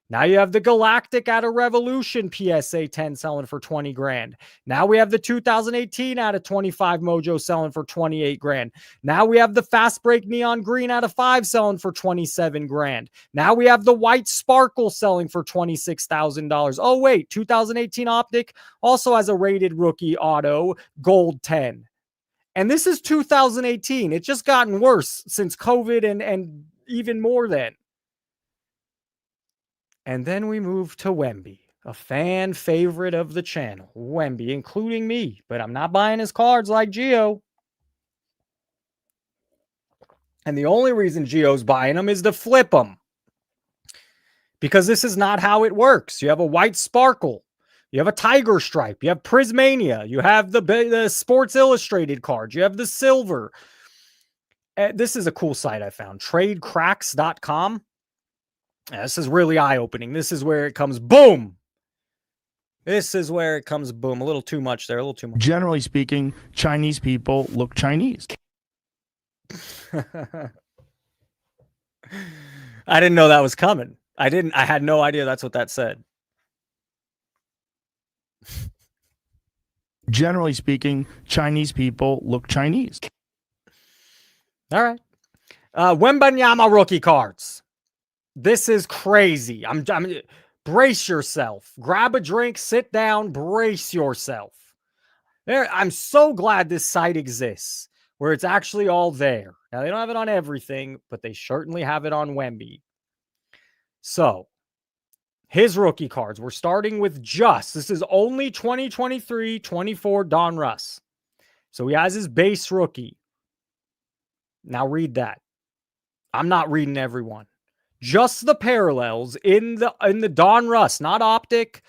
Now you have the Galactic out of Revolution PSA 10 selling for 20 grand. Now we have the 2018 out of 25 Mojo selling for 28 grand. Now we have the Fast Break Neon Green out of 5 selling for 27 grand. Now we have the White Sparkle selling for $26,000. Oh wait, 2018 Optic also has a rated rookie auto gold 10. And this is 2018. It's just gotten worse since COVID and even more then. And then we move to Wemby, a fan favorite of the channel. Wemby, including me, but I'm not buying his cards like Gio. And the only reason Gio's buying them is to flip them. Because this is not how it works. You have a White Sparkle. You have a Tiger Stripe. You have Prismania. You have the Sports Illustrated cards. You have the silver. This is a cool site I found. Tradecracks.com. This is really eye-opening. This is where it comes boom. This is where it comes boom. A little too much there. A little too much. Generally speaking, Chinese people look Chinese. I didn't know that was coming. I had no idea that's what that said. Generally speaking, Chinese people look Chinese. All right. Wembanyama rookie cards. This is crazy. I'm brace yourself. Grab a drink, sit down, brace yourself. I'm so glad this site exists where it's actually all there. Now, they don't have it on everything, but they certainly have it on Wemby. So, his rookie cards. We're starting with this is only 2023-24 Don Russ. So, he has his base rookie. Now, read that. I'm not reading everyone. Just the parallels in the Don Russ, not Optic,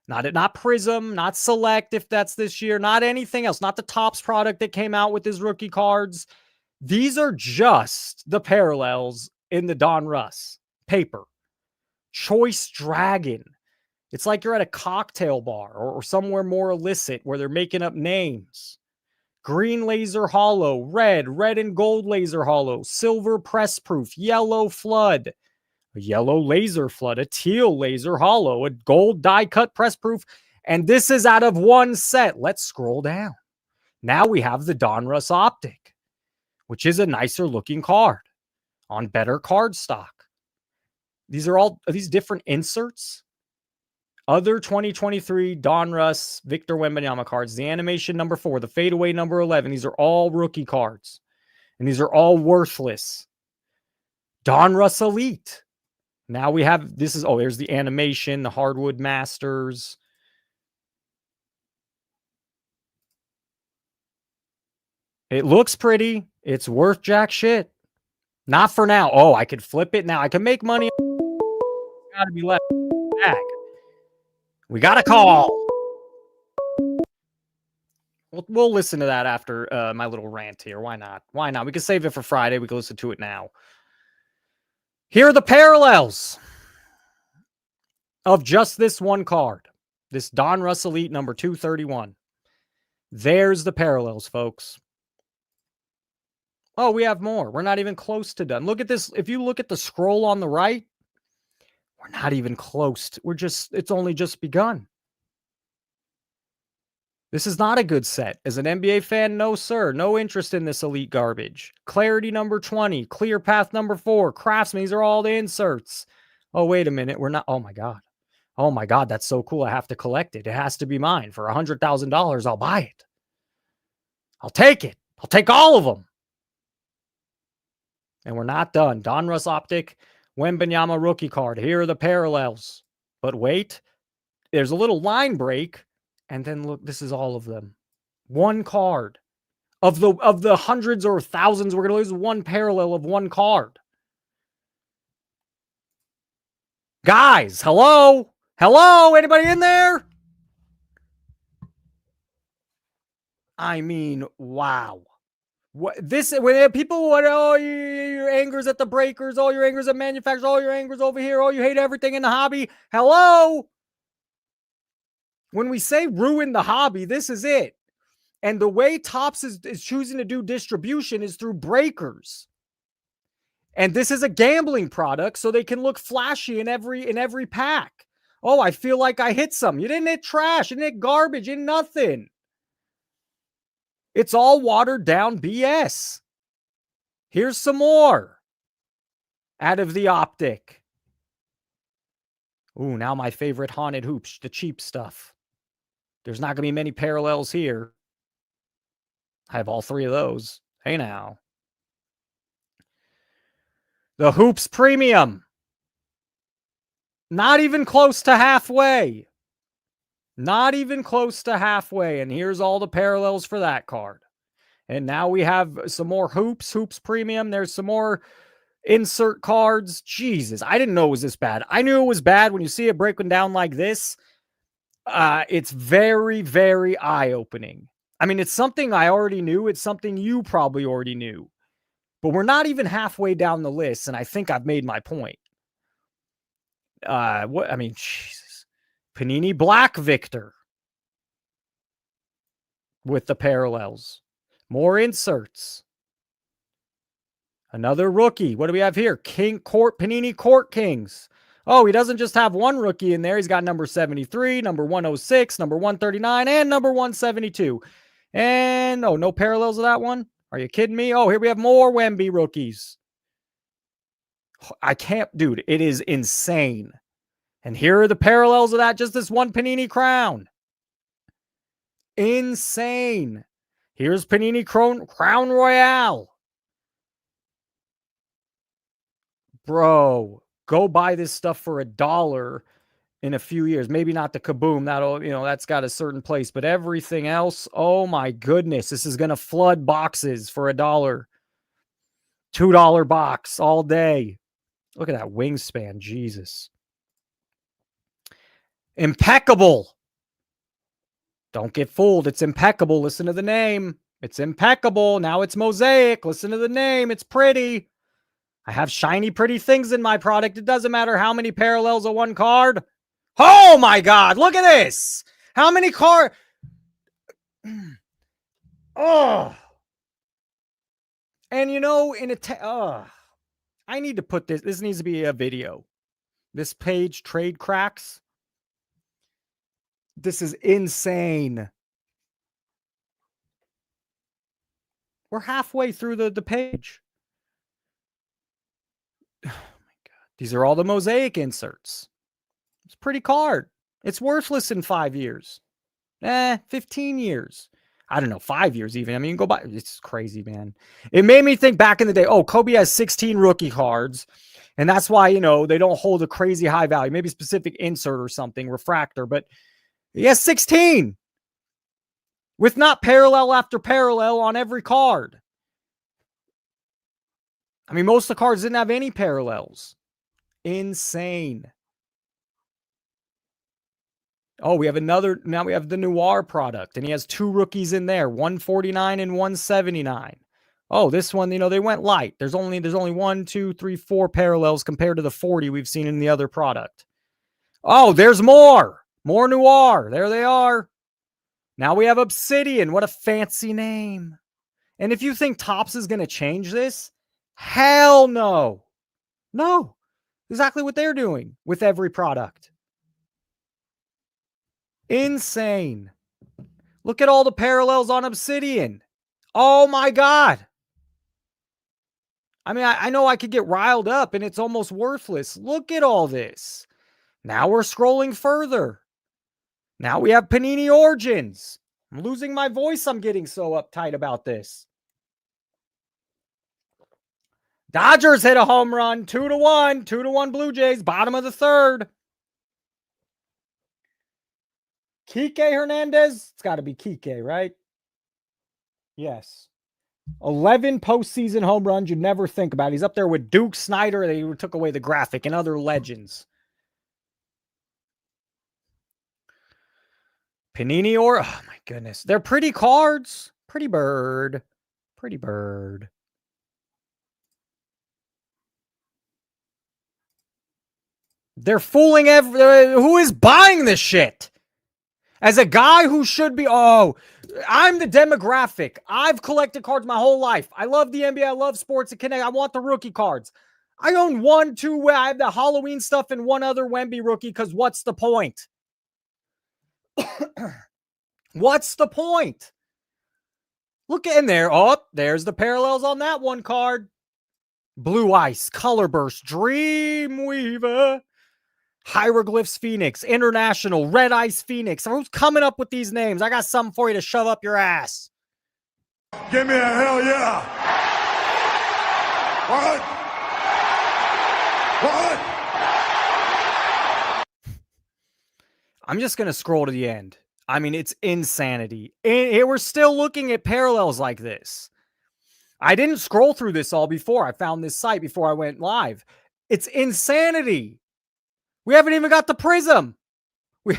not Prism, not Select if that's this year, not anything else, not the Topps product that came out with his rookie cards. These are just the parallels in the Don Russ paper. Choice Dragon. It's like you're at a cocktail bar or somewhere more illicit where they're making up names. Green Laser Hollow, red and gold Laser Hollow, silver press proof, yellow flood, a yellow laser flood, a teal laser hollow, a gold die cut press proof. And this is out of one set. Let's scroll down. Now we have the Don Russ Optic, which is a nicer looking card on better card stock. Are these different inserts? Other 2023 Don Russ, Victor Wembanyama cards, the animation number 4, the fadeaway number 11. These are all rookie cards. And these are all worthless. Don Russ Elite. Now we have, there's the animation, the Hardwood Masters. It looks pretty. It's worth jack shit. Not for now. Oh, I could flip it now. I can make money. Gotta be left back. We got a call. We'll listen to that after my little rant here. Why not? Why not? We can save it for Friday. We can listen to it now. Here are the parallels of just this one card. This Don Russ Elite number 231. There's the parallels, folks. Oh, we have more. We're not even close to done. Look at this. If you look at the scroll on the right, we're not even close. It's only just begun. This is not a good set. As an NBA fan, no, sir. No interest in this elite garbage. Clarity number 20. Clear Path number 4. Craftsman. These are all the inserts. Oh, wait a minute. We're not. Oh, my God. Oh, my God. That's so cool. I have to collect it. It has to be mine. For $100,000, I'll buy it. I'll take it. I'll take all of them. And we're not done. Don Russ Optic, Wembanyama rookie card. Here are the parallels. But wait. There's a little line break. And then look, this is all of them. One card. Of the hundreds or thousands we're going to lose, one parallel of one card. Guys, hello? Hello? Anybody in there? I mean, wow. When people want, oh, your anger's at the breakers, all your anger's at manufacturers, all your anger's over here, oh, you hate everything in the hobby. Hello? When we say ruin the hobby, this is it. And the way Topps is choosing to do distribution is through breakers. And this is a gambling product, so they can look flashy in every pack. Oh, I feel like I hit some. You didn't hit trash, you didn't hit garbage, you didn't nothing. It's all watered down BS. Here's some more out of the Optic. Ooh, now my favorite haunted hoops, the cheap stuff. There's not going to be many parallels here. I have all three of those. Hey now. The Hoops Premium. Not even close to halfway. Not even close to halfway. And here's all the parallels for that card. And now we have some more Hoops Premium. There's some more insert cards. Jesus, I didn't know it was this bad. I knew it was bad when you see it breaking down like this. It's very, very eye-opening. I mean, it's something I already knew. It's something you probably already knew. But we're not even halfway down the list, and I think I've made my point. Jesus. Panini Black Victor with the parallels. More inserts. Another rookie. What do we have here? Panini Court Kings. Oh, he doesn't just have one rookie in there. He's got number 73, number 106, number 139, and number 172. And, no parallels of that one? Are you kidding me? Oh, here we have more Wemby rookies. I can't, dude, it is insane. And here are the parallels of that, just this one Panini Crown. Insane. Here's Panini Crown Royale. Bro, go buy this stuff for $1 in a few years. Maybe not the Kaboom. That's got a certain place. But everything else, oh my goodness. This is going to flood boxes for $1. $2 box all day. Look at that wingspan. Jesus. Impeccable. Don't get fooled. It's impeccable. Listen to the name. It's impeccable. Now it's mosaic. Listen to the name. It's pretty. I have shiny, pretty things in my product. It doesn't matter how many parallels of one card. Oh my God. Look at this. How many cards? Oh. And I need to put this. This needs to be a video. This page, Trade Cracks. This is insane. We're halfway through the page. Oh my God. These are all the mosaic inserts. It's a pretty card. It's worthless in 5 years. 15 years. I don't know, 5 years even. I mean, go by. It's crazy, man. It made me think back in the day, Kobe has 16 rookie cards. And that's why, they don't hold a crazy high value. Maybe specific insert or something, refractor. But he has 16. With not parallel after parallel on every card. I mean, most of the cards didn't have any parallels. Insane. Oh, we have another. Now we have the Noir product, and he has 2 rookies in there, 149 and 179. Oh, this one, they went light. There's only 1, 2, 3, 4 parallels compared to the 40 we've seen in the other product. Oh, there's more. More Noir. There they are. Now we have Obsidian. What a fancy name. And if you think Topps is going to change this, hell no. No. Exactly what they're doing with every product. Insane. Look at all the parallels on Obsidian. Oh my God. I mean, I know I could get riled up and it's almost worthless. Look at all this. Now we're scrolling further. Now we have Panini Origins. I'm losing my voice. I'm getting so uptight about this. Dodgers hit a home run. 2-1. 2-1 Blue Jays. Bottom of the third. Kike Hernandez. It's got to be Kike, right? Yes. 11 postseason home runs you'd never think about. He's up there with Duke Snyder. They took away the graphic and other legends. Panini oh my goodness. They're pretty cards. Pretty bird. Pretty bird. They're fooling who is buying this shit? As a guy who should be, I'm the demographic. I've collected cards my whole life. I love the NBA. I love sports and Connect. I want the rookie cards. I own one, two. I have the Halloween stuff and one other Wemby rookie because what's the point? What's the point? Look in there. Oh, there's the parallels on that one card. Blue Ice, Color Burst, Dreamweaver, Hieroglyphs Phoenix, International, Red Ice Phoenix. Who's coming up with these names? I got something for you to shove up your ass. Give me a hell yeah! What? What? I'm just going to scroll to the end. I mean, it's insanity. And we're still looking at parallels like this. I didn't scroll through this all before. I found this site before I went live. It's insanity. We haven't even got the Prism. We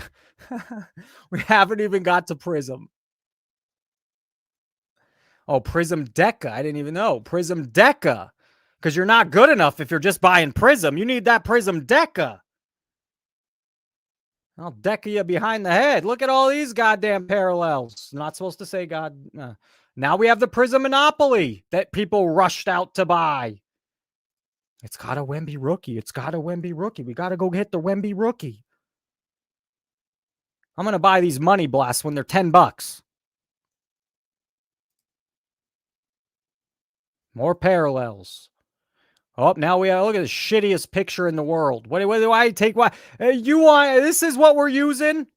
haven't even got to Prism. Oh, Prism Deca. I didn't even know. Prism Deca. Because you're not good enough if you're just buying Prism. You need that Prism Deca. I'll deca you behind the head. Look at all these goddamn parallels. Not supposed to say God. Now we have the Prism Monopoly that people rushed out to buy. It's got a Wemby rookie. It's got a Wemby rookie. We got to go get the Wemby rookie. I'm going to buy these Money Blasts when they're $10. More parallels. Oh, now we look at the shittiest picture in the world. What do I take? Why you want? This is what we're using.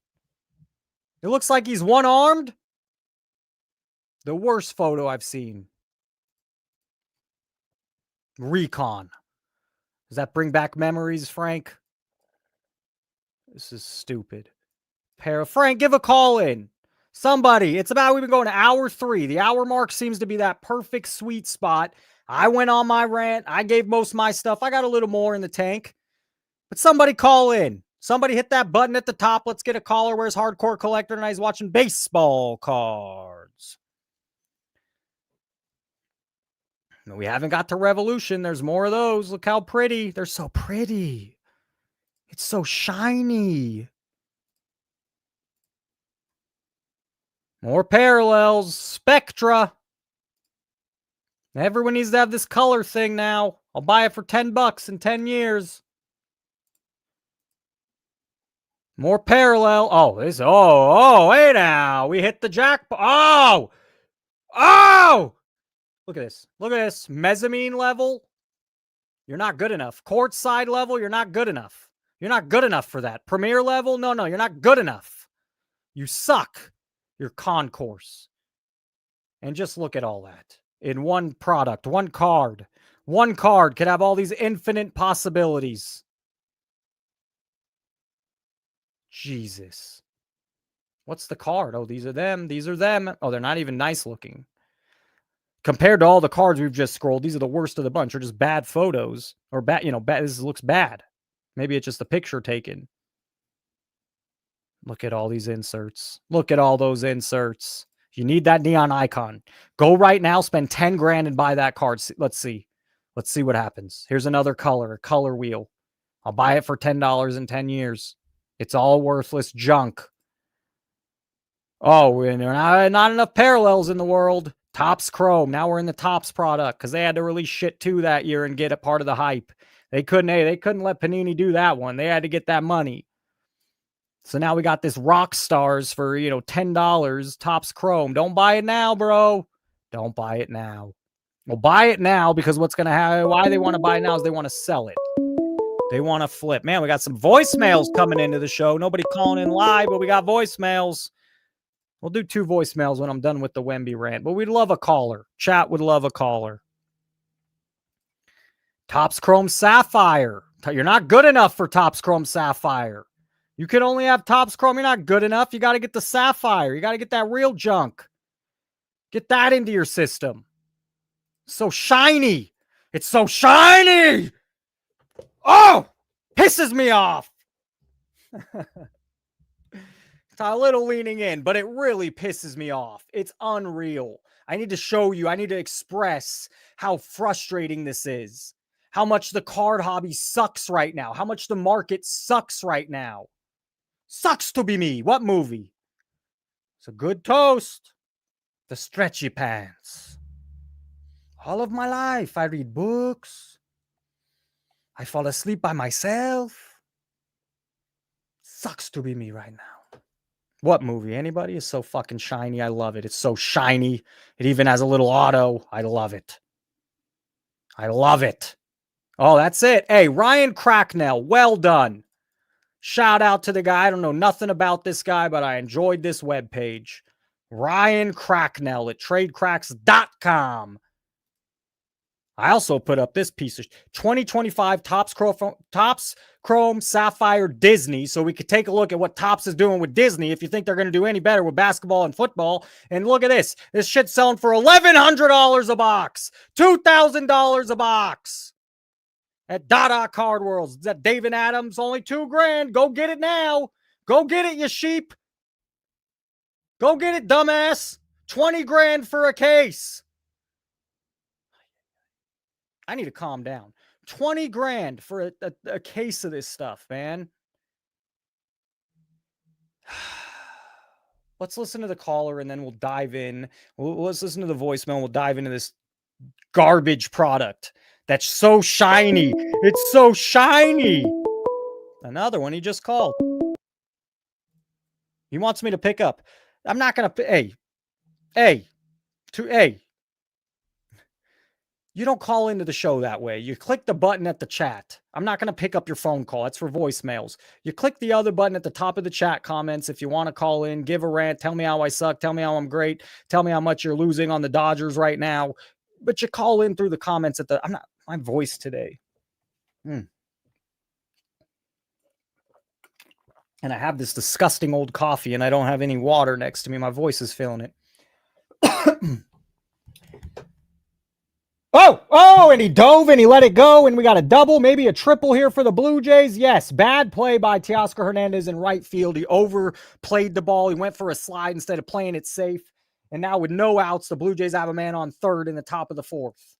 It looks like he's one-armed. The worst photo I've seen. Recon. Does that bring back memories, Frank? This is stupid. Frank, give a call in. Somebody. It's about, we've been going to hour 3. The hour mark seems to be that perfect sweet spot. I went on my rant. I gave most of my stuff. I got a little more in the tank. But somebody call in. Somebody hit that button at the top. Let's get a caller. Where's Hardcore Collector? And he's watching baseball cards. No, we haven't got to Revolution. There's more of those. Look how pretty. They're so pretty. It's so shiny. More parallels. Spectra. Everyone needs to have this color thing now. I'll buy it for $10 in 10 years. More parallel. Oh, this. Oh, hey now. We hit the jackpot. Oh! Look at this. Look at this. Mezzanine level. You're not good enough. Courtside level. You're not good enough. You're not good enough for that. Premier level. No, you're not good enough. You suck. You're concourse. And just look at all that. In one product, one card. One card could have all these infinite possibilities. Jesus. What's the card? Oh, these are them. These are them. Oh, they're not even nice looking. Compared to all the cards we've just scrolled, these are the worst of the bunch. They're just bad photos. Or bad, bad. This looks bad. Maybe it's just a picture taken. Look at all these inserts. Look at all those inserts. You need that neon icon. Go right now, spend 10 grand and buy that card. Let's see. Let's see what happens. Here's another color wheel. I'll buy it for $10 in 10 years. It's all worthless junk. Oh, and there are not enough parallels in the world. Topps Chrome. Now we're in the Topps product because they had to release shit 2 that year and get a part of the hype. They couldn't let Panini do that one. They had to get that money. So now we got this Rock Stars for, $10, Topps Chrome. Don't buy it now, bro. Don't buy it now. Well, buy it now because what's going to happen, why they want to buy it now is they want to sell it. They want to flip. Man, we got some voicemails coming into the show. Nobody calling in live, but we got voicemails. We'll do 2 voicemails when I'm done with the Wemby rant, but we'd love a caller. Chat would love a caller. Topps Chrome Sapphire. You're not good enough for Topps Chrome Sapphire. You can only have Topps Chrome. You're not good enough. You got to get the Sapphire. You got to get that real junk. Get that into your system. So shiny. It's so shiny. Oh, pisses me off. It's a little leaning in, but it really pisses me off. It's unreal. I need to show you. I need to express how frustrating this is. How much the card hobby sucks right now. How much the market sucks right now. Sucks to be me. What movie? It's a good toast. The Stretchy Pants. All of my life, I read books. I fall asleep by myself. Sucks to be me right now. What movie? Anybody? Is so fucking shiny. I love it. It's so shiny. It even has a little auto. I love it. I love it. Oh, that's it. Hey, Ryan Cracknell, well done. Shout out to the guy. I don't know nothing about this guy, but I enjoyed this webpage. Ryan Cracknell at tradecracks.com. I also put up this piece of 2025 Topps Chrome Sapphire Disney, so we could take a look at what Topps is doing with Disney if you think they're going to do any better with basketball and football. And look at this. This shit's selling for $1,100 a box, $2,000 a box at Dada Card Worlds. Is that David Adams? Only $2,000. Go get it now. Go get it, you sheep. Go get it, dumbass. $20,000 for a case. I need to calm down. $20,000 for a case of this stuff, man. Let's listen to the caller and then we'll dive in. Let's listen to the voicemail and we'll dive into this garbage product that's so shiny. It's so shiny. Another one he just called. He wants me to pick up. I'm not going to. Hey. You don't call into the show that way. You click the button at the chat. I'm not going to pick up your phone call. That's for voicemails. You click the other button at the top of the chat comments if you want to call in, give a rant, tell me how I suck, tell me how I'm great, tell me how much you're losing on the Dodgers right now. But you call in through the comments at the... I'm not... My voice today. And I have this disgusting old coffee and I don't have any water next to me. My voice is feeling it. And he dove and he let it go, and we got a double, maybe a triple here for the Blue Jays. Yes, bad play by Teoscar Hernandez in right field. He overplayed the ball. He went for a slide instead of playing it safe. And now with no outs, the Blue Jays have a man on third in the top of the fourth.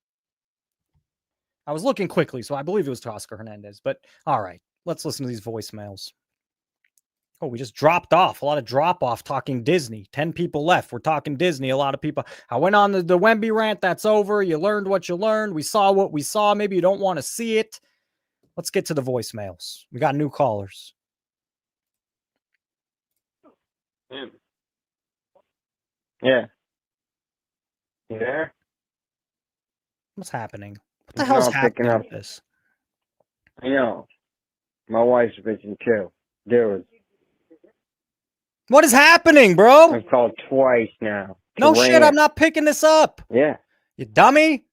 I was looking quickly, so I believe it was Teoscar Hernandez. But all right, let's listen to these voicemails. Oh, we just dropped off. A lot of drop-off talking Disney. 10 people left. We're talking Disney. A lot of people. I went on the Wemby rant. That's over. You learned what you learned. We saw what we saw. Maybe you don't want to see it. Let's get to the voicemails. We got new callers. Yeah. You there? What's happening? What the hell's happening with this? I know. My wife's bitching too. Dude. What is happening, bro? I've called twice now. No shit, I'm not picking this up. Yeah. You dummy.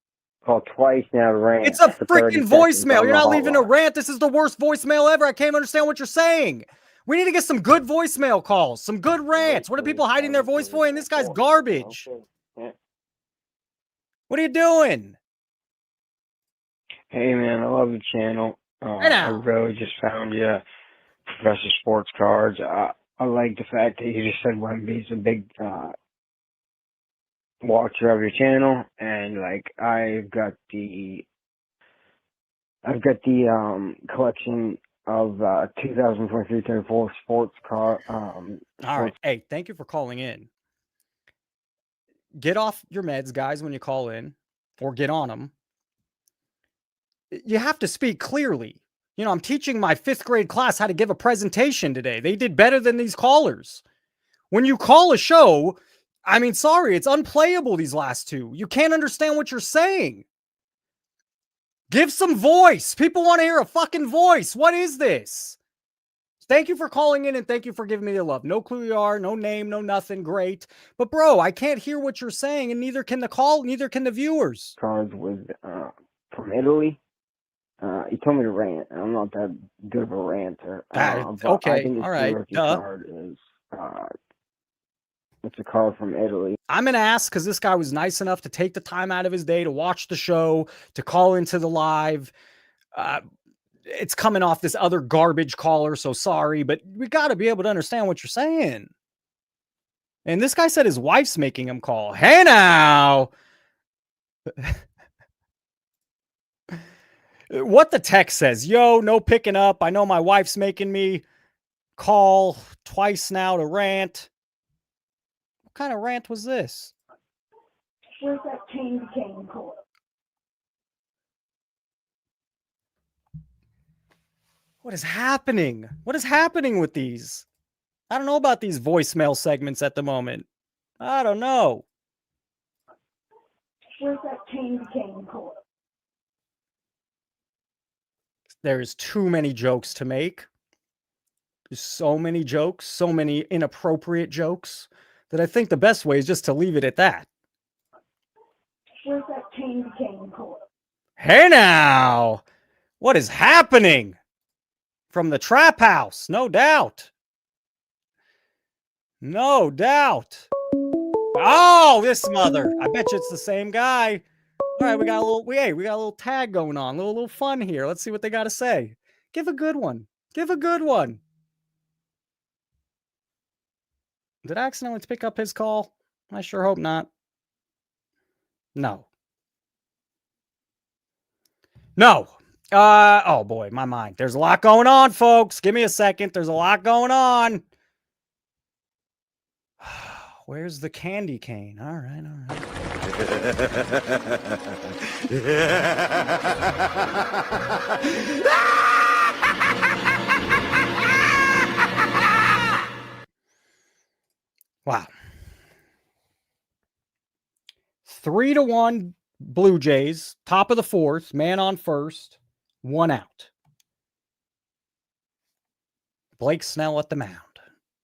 Called twice now to rant. It's a freaking voicemail. You're not leaving a rant. This is the worst voicemail ever. I can't understand what you're saying. We need to get some good voicemail calls, some good rants. What are people hiding their voice for? And this guy's garbage. Yeah. What are you doing? Hey, man, I love the channel. I really just found you, Professor Sports Cards. I like the fact that you just said Wemby's a big watcher of your channel, and like I've got the collection of 2023-24 sports car. All right. Hey, thank you for calling in. Get off your meds, guys, when you call in, or get on them. You have to speak clearly. You know, I'm teaching my 5th grade class how to give a presentation today. They did better than these callers. When you call a show, I mean, sorry, it's unplayable, these last two. You can't understand what you're saying. Give some voice. People want to hear a fucking voice. What is this? Thank you for calling in and thank you for giving me the love. No clue you are, no name, no nothing. Great. But bro, I can't hear what you're saying, and neither can the call, neither can the viewers. Cards with from Italy. He told me to rant. I'm not that good of a ranter. Okay, all right. Card is, it's a card from Italy. I'm going to ask because this guy was nice enough to take the time out of his day to watch the show, to call into the live. It's coming off this other garbage caller, so sorry, but we got to be able to understand what you're saying. And this guy said his wife's making him call. Hey now! What the text says, yo, no picking up. I know my wife's making me call twice now to rant. What kind of rant was this? Where's that candy cane cord? What is happening? What is happening with these? I don't know about these voicemail segments at the moment. I don't know. Where's that candy cane for? There's too many jokes to make. There's so many jokes, so many inappropriate jokes, that I think the best way is just to leave it at that. Where's that candy cane for? Hey now, what is happening? From the trap house, no doubt. No doubt. Oh, this mother. I bet you it's the same guy. All right, we got a little tag going on, a little fun here. Let's see what they got to say. Give a good one. Give a good one. Did I accidentally pick up his call? I sure hope not. No. No. Oh boy, my mind. There's a lot going on, folks. Give me a second. There's a lot going on. Where's the candy cane? All right, all right. Wow. 3-1 Blue Jays, top of the fourth, man on first, 1 out. Blake Snell at the mound.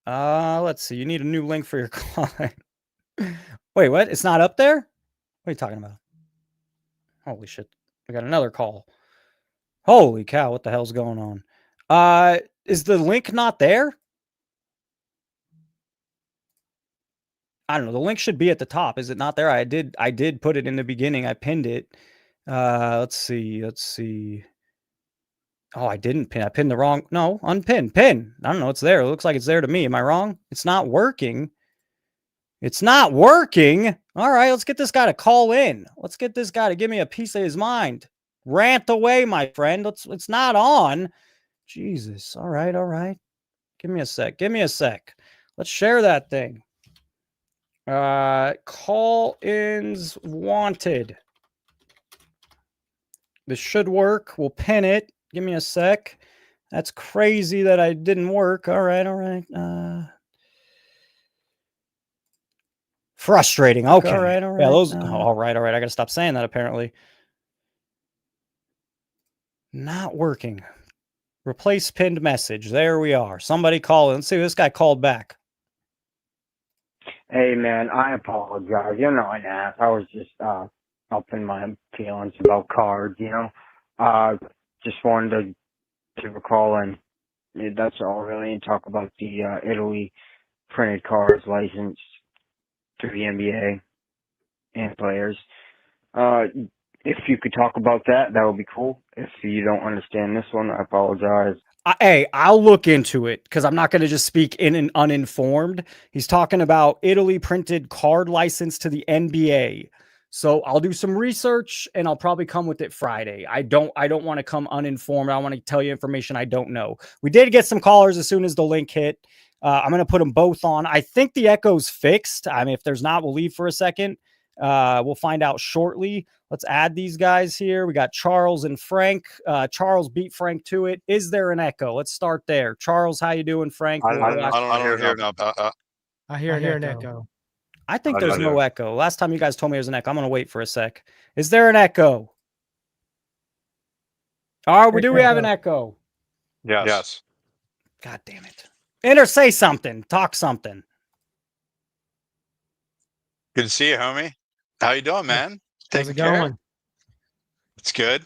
Let's see. You need a new link for your client. Wait, what? It's not up there? What are you talking about? Holy shit. We got another call. Holy cow, what the hell's going on? Is the link not there? I don't know. The link should be at the top. Is it not there? I did put it in the beginning. I pinned it. Let's see. Oh, I didn't pin. I pinned the wrong. No, unpin. Pin. I don't know. It's there. It looks like it's there to me. Am I wrong? It's not working. It's not working. All right, let's get this guy to call in. Let's get this guy to give me a piece of his mind. Rant away, my friend. It's not on. Jesus. All right. Give me a sec. Let's share that thing. Call-ins wanted. This should work. We'll pin it. Give me a sec. That's crazy that I didn't work. All right. Frustrating. Okay. All right. Yeah, those. All right. I got to stop saying that, apparently. Not working. Replace pinned message. There we are. Somebody call in. Let's see if this guy called back. Hey, man, I apologize. You're not an ass. I was just helping my feelings about cards, Just wanted to give a call and that's all really, and talk about the Italy printed cards licensed to the NBA and players. If you could talk about that, that would be cool. If you don't understand this one, I apologize. Hey, I'll look into it because I'm not going to just speak in and uninformed. He's talking about Italy printed card license to the NBA. So I'll do some research and I'll probably come with it Friday. I don't want to come uninformed. I want to tell you information I don't know. We did get some callers as soon as the link hit. I'm going to put them both on. I think the echo's fixed. I mean, if there's not, we'll leave for a second. We'll find out shortly. Let's add these guys here. We got Charles and Frank. Charles beat Frank to it. Is there an echo? Let's start there. Charles, how you doing, Frank? I don't hear no. I hear an echo. I think there's no echo. Last time you guys told me there's an echo. I'm going to wait for a sec. Is there an echo? All right, do we have an echo? Yes. God damn it. Enter, say something. Talk something. Good to see you, homie. How you doing, man? How's it going? It's good.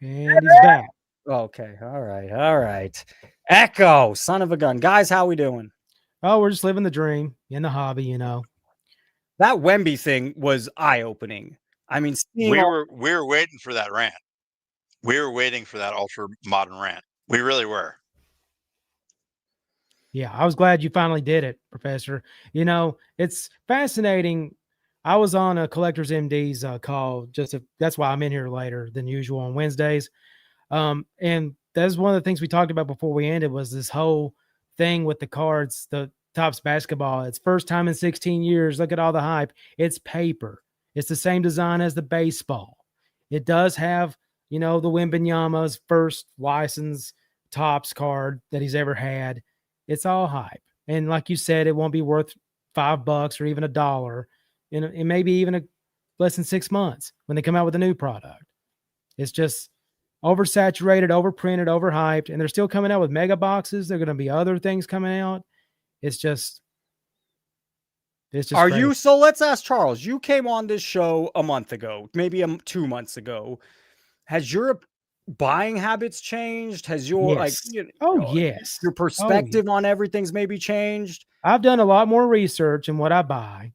And he's back. Okay. All right. Echo, son of a gun. Guys, how we doing? Oh, we're just living the dream in the hobby, That Wemby thing was eye-opening. I mean, we were waiting for that rant. We were waiting for that ultra modern rant. We really were. Yeah, I was glad you finally did it, Professor. It's fascinating. I was on a Collectors MD's call. That's why I'm in here later than usual on Wednesdays. And that's one of the things we talked about before we ended was this whole thing with the cards, the Topps basketball. It's first time in 16 years. Look at all the hype. It's paper. It's the same design as the baseball. It does have, the Wembanyama's first license Topps card that he's ever had. It's all hype. And like you said, it won't be worth $5 or even $1 in maybe even less than 6 months when they come out with a new product. It's just oversaturated, overprinted, overhyped, and they're still coming out with mega boxes. There are going to be other things coming out. It's just Are crazy. you? So let's ask Charles. You came on this show a month ago, maybe 2 months ago. Has your buying habits changed? Has your Yes. Yes. your perspective on everything's maybe changed? I've done a lot more research in what I buy.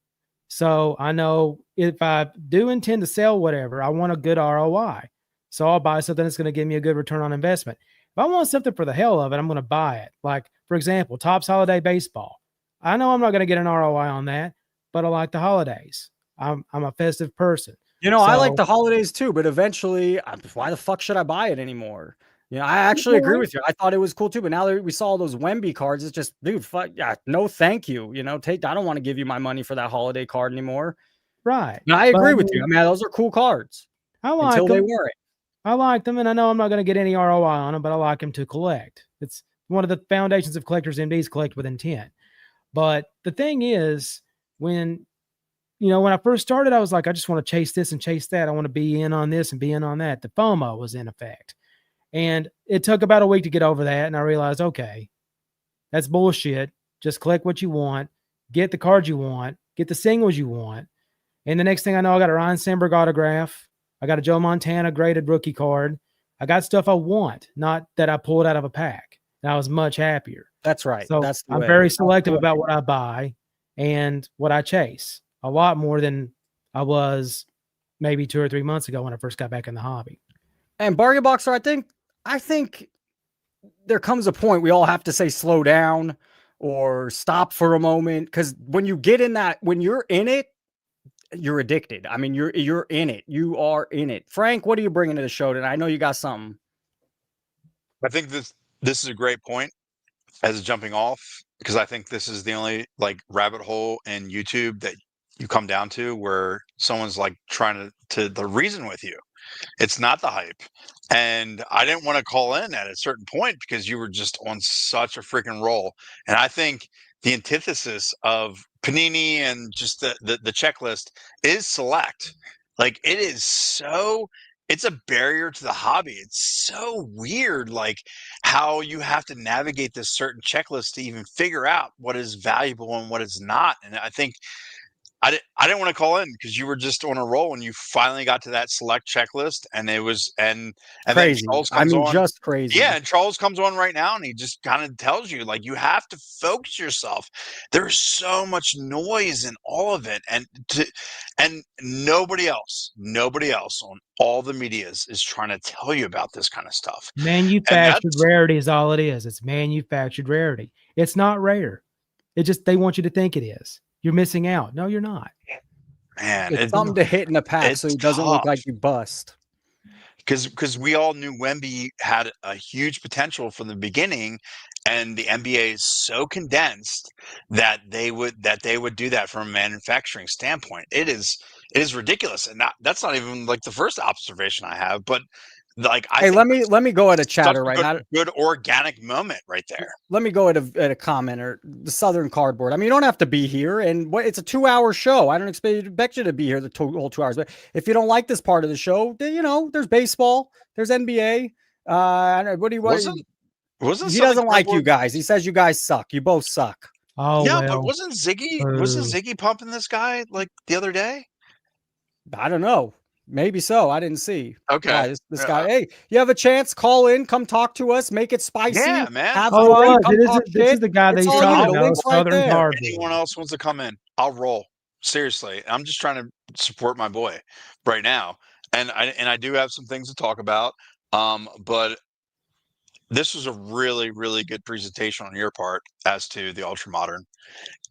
So I know if I do intend to sell whatever, I want a good ROI. So I'll buy something that's going to give me a good return on investment. If I want something for the hell of it, I'm going to buy it. Like, for example, Topps Holiday Baseball. I know I'm not going to get an ROI on that, but I like the holidays. I'm a festive person. I like the holidays too, but eventually, why the fuck should I buy it anymore? I actually agree with you. I thought it was cool too, but now that we saw those Wemby cards, it's just, dude, fuck, yeah, no, thank you. I don't want to give you my money for that holiday card anymore. Right. No, I agree with you. I mean, those are cool cards. I like until them. they weren't. I like them, and I know I'm not going to get any ROI on them, but I like them to collect. It's one of the foundations of Collectors MDs, collect with intent. But the thing is, when I first started, I was like, I just want to chase this and chase that. I want to be in on this and be in on that. The FOMO was in effect. And it took about a week to get over that. And I realized, okay, that's bullshit. Just collect what you want, get the cards you want, get the singles you want. And the next thing I know, I got a Ryan Sandberg autograph. I got a Joe Montana graded rookie card. I got stuff I want, not that I pulled out of a pack. And I was much happier. That's right. So That's the I'm way. very selective about what I buy and what I chase. A lot more than I was maybe 2 or 3 months ago when I first got back in the hobby. And Bargain Boxer, I think there comes a point we all have to say slow down or stop for a moment, because when you get in that, when you're in it, you're addicted. I mean, you're in it. You are in it. Frank, what are you bringing to the show tonight? I know you got something. I think this is a great point as a jumping off, because I think this is the only rabbit hole in YouTube that you come down to where someone's trying to reason with you. It's not the hype. And I didn't want to call in at a certain point because you were just on such a freaking roll. And I think the antithesis of Panini and just the checklist is select. It's a barrier to the hobby. It's so weird, how you have to navigate this certain checklist to even figure out what is valuable and what is not. And I think I didn't want to call in because you were just on a roll and you finally got to that select checklist, and it was and crazy. Then Charles comes on. Just crazy. Yeah, and Charles comes on right now and he just kind of tells you you have to focus yourself. There's so much noise in all of it, and nobody else on all the medias is trying to tell you about this kind of stuff. Manufactured rarity is all it is. It's manufactured rarity. It's not rare. They want you to think it is. You're missing out. No, you're not. Man, it's something to hit in the pack so it doesn't look like you bust. Because we all knew Wemby had a huge potential from the beginning, and the NBA is so condensed that they would do that from a manufacturing standpoint. It is ridiculous, and that's not even the first observation I have, but. Let me go at a chatter right now. Good organic moment right there. Let me go at a commenter. The Southern Cardboard. I mean, you don't have to be here, and it's a 2-hour show. I don't expect you to be here the whole 2 hours. But if you don't like this part of the show, then, there's baseball, there's NBA. What do you want? He doesn't like you guys. He says you guys suck. You both suck. Oh yeah, well. but wasn't Ziggy pumping this guy the other day? I don't know. Maybe so. I didn't see. Okay. Yeah, this guy. Hey, you have a chance? Call in. Come talk to us. Make it spicy. Yeah, man. Have fun. This is the guy that he's talking about. Southern Cardboard. Anyone else wants to come in? I'll roll. Seriously, I'm just trying to support my boy right now, and I do have some things to talk about. But this was a really, really good presentation on your part as to the Ultra Modern,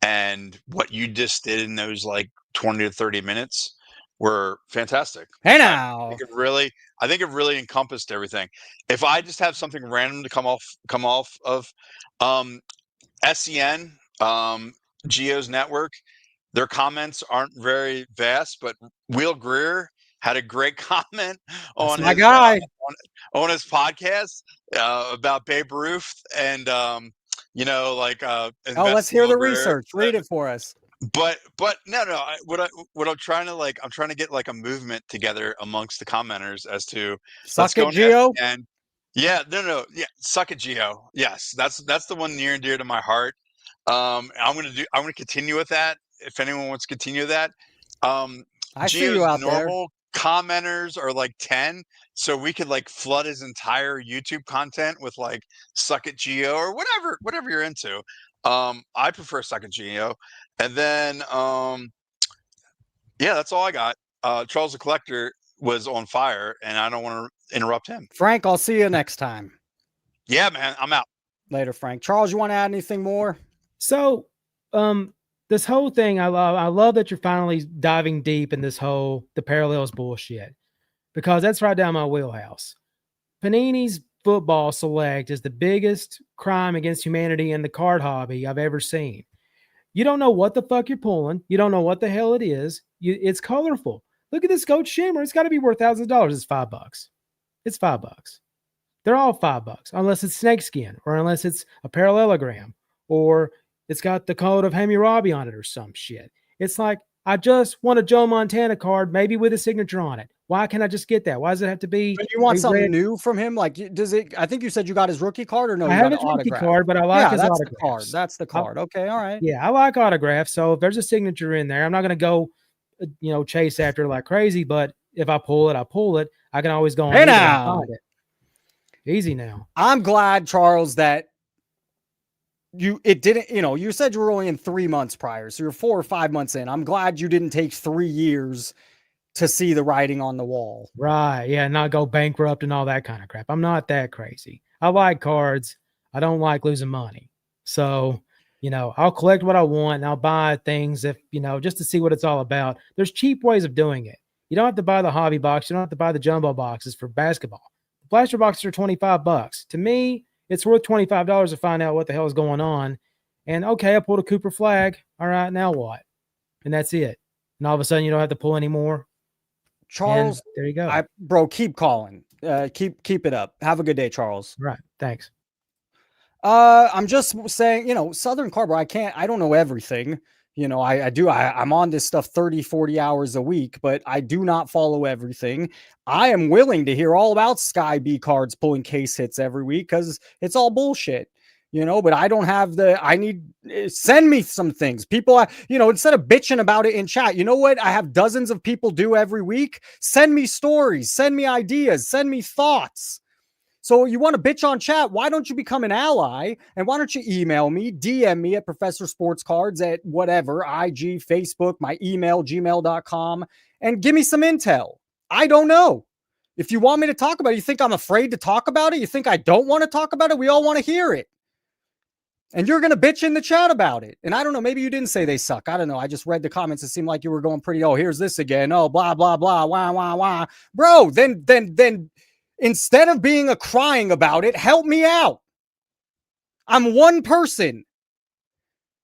and what you just did in those 20 to 30 minutes. Were fantastic. Hey now, I think it really encompassed everything. If I just have something random to come off of, SCN, Geo's network, their comments aren't very vast, but Will Greer had a great comment That's on my his guy. on his podcast about Babe Ruth and like Oh, let's investing hear the over research. Read it for us. But no, what I'm trying to I'm trying to get like a movement together amongst the commenters as to let's Suck go it, Gio. and yeah, suck it, Gio. Yes, that's the one near and dear to my heart. I'm gonna continue with that. If anyone wants to continue that, I see Gio's you out there. normal commenters are like 10, so we could like flood his entire YouTube content with like suck it, Gio, or whatever you're into. I prefer suck it, Gio. And then, that's all I got. Charles the Collector was on fire, and I don't want to interrupt him. Frank, I'll see you next time. Yeah, man, I'm out. Later, Frank. Charles, you want to add anything more? So, this whole thing, I love that you're finally diving deep in the parallels bullshit, because that's right down my wheelhouse. Panini's Football Select is the biggest crime against humanity in the card hobby I've ever seen. You don't know what the fuck you're pulling. You don't know what the hell it is. It's colorful. Look at this Goat Shimmer. It's got to be worth thousands of dollars. It's $5. It's $5. They're all $5, unless it's snakeskin, or unless it's a parallelogram, or it's got the code of Hammurabi on it or some shit. It's like, I just want a Joe Montana card, maybe with a signature on it. Why can't I just get that? Why does it have to be? But you want something new from him? Like, does it? I think you said you got his rookie card, or no? I have his rookie card, but I like his that's autographs. the card. That's the card. Okay, all right. Yeah, I like autographs. So if there's a signature in there, I'm not going to go, chase after it like crazy. But if I pull it, I pull it. I can always go on. Hey eBay and now. find it. Easy now. I'm glad, Charles, that you said you were only in 3 months prior, so you're 4 or 5 months in. I'm glad you didn't take 3 years to see the writing on the wall. Right. Yeah. Not go bankrupt and all that kind of crap. I'm not that crazy. I like cards. I don't like losing money. So, I'll collect what I want and I'll buy things just to see what it's all about. There's cheap ways of doing it. You don't have to buy the hobby box. You don't have to buy the jumbo boxes for basketball. The blaster boxes are $25. To me, it's worth $25 to find out what the hell is going on. And okay, I pulled a Cooper flag. All right, now what? And that's it. And all of a sudden you don't have to pull anymore. Charles, and there you go. Bro, keep calling. Keep it up. Have a good day, Charles. Right. Thanks. I'm just saying, Southern Card, I don't know everything. I'm on this stuff 30, 40 hours a week, but I do not follow everything. I am willing to hear all about Sky B cards pulling case hits every week because it's all bullshit. But I don't have send me some things. People, instead of bitching about it in chat, you know what? I have dozens of people do every week. Send me stories, send me ideas, send me thoughts. So you want to bitch on chat? Why don't you become an ally? And why don't you email me, DM me at Professor Sports Cards at whatever, IG, Facebook, my email, gmail.com, and give me some intel. I don't know. If you want me to talk about it, you think I'm afraid to talk about it? You think I don't want to talk about it? We all want to hear it. And you're going to bitch in the chat about it. And I don't know, maybe you didn't say they suck. I don't know. I just read the comments. It seemed like you were going pretty, here's this again. Oh, blah, blah, blah, wah, wah, wah. Bro, then instead of being crying about it, help me out. I'm one person.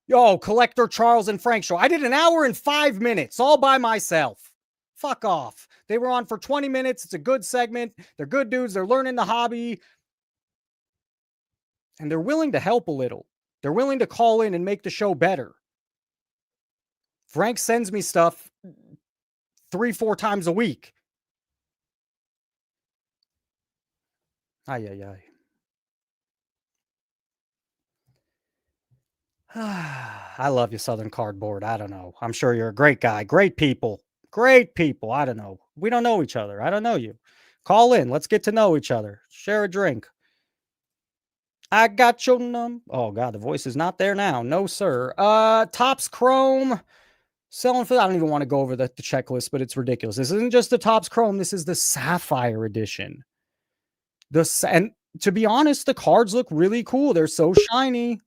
Collector Charles and Frank show. I did an hour and 5 minutes all by myself. Fuck off. They were on for 20 minutes. It's a good segment. They're good dudes. They're learning the hobby. And they're willing to help a little. They're willing to call in and make the show better. Frank sends me stuff 3-4 times a week. I love you, Southern Cardboard. I don't know. I'm sure you're a great guy. Great people. Great people. I don't know. We don't know each other. I don't know you. Call in. Let's get to know each other. Share a drink. I got your number. Oh, God, the voice is not there now. No, sir. Topps Chrome. Selling for, I don't even want to go over the checklist, but it's ridiculous. This isn't just the Topps Chrome. This is the Sapphire Edition. And to be honest, the cards look really cool. They're so shiny.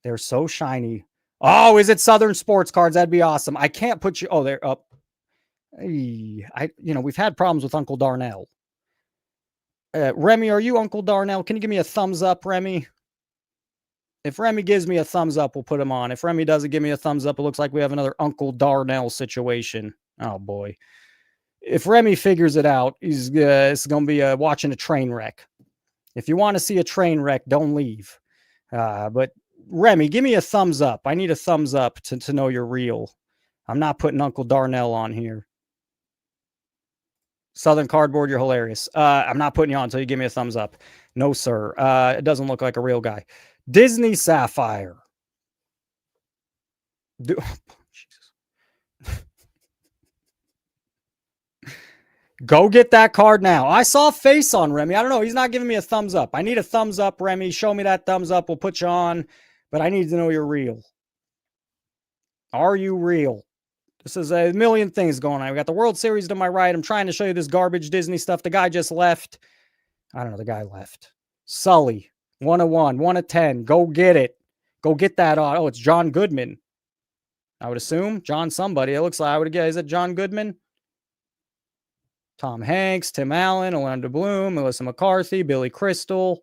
They're so shiny. Oh, is it Southern Sports Cards? That'd be awesome. I can't put you. Oh, they're up. Hey, we've had problems with Uncle Darnell. Remy, are you Uncle Darnell? Can you give me a thumbs up, Remy? If Remy gives me a thumbs up, we'll put him on. If Remy doesn't give me a thumbs up, it looks like we have another Uncle Darnell situation. Oh, boy. if Remy figures it out, it's going to be watching a train wreck. If you want to see a train wreck, don't leave. But Remy, give me a thumbs up. I need a thumbs up to know you're real. I'm not putting Uncle Darnell on here. Southern Cardboard, you're hilarious. I'm not putting you on until you give me a thumbs up. No, sir. It doesn't look like a real guy. Disney Sapphire. Go get that card now. I saw a face on Remy. I don't know. He's not giving me a thumbs up. I need a thumbs up, Remy. Show me that thumbs up. We'll put you on. But I need to know you're real. Are you real? This is a million things going on. We got the World Series to my right. I'm trying to show you this garbage Disney stuff. The guy just left. I don't know. The guy left. Sully. 1 of 1. 1 of 10. Go get it. Go get that. Oh, it's John Goodman. I would assume. John somebody. It looks like I would guess. Is it John Goodman? Tom Hanks, Tim Allen, Orlando Bloom, Melissa McCarthy, Billy Crystal.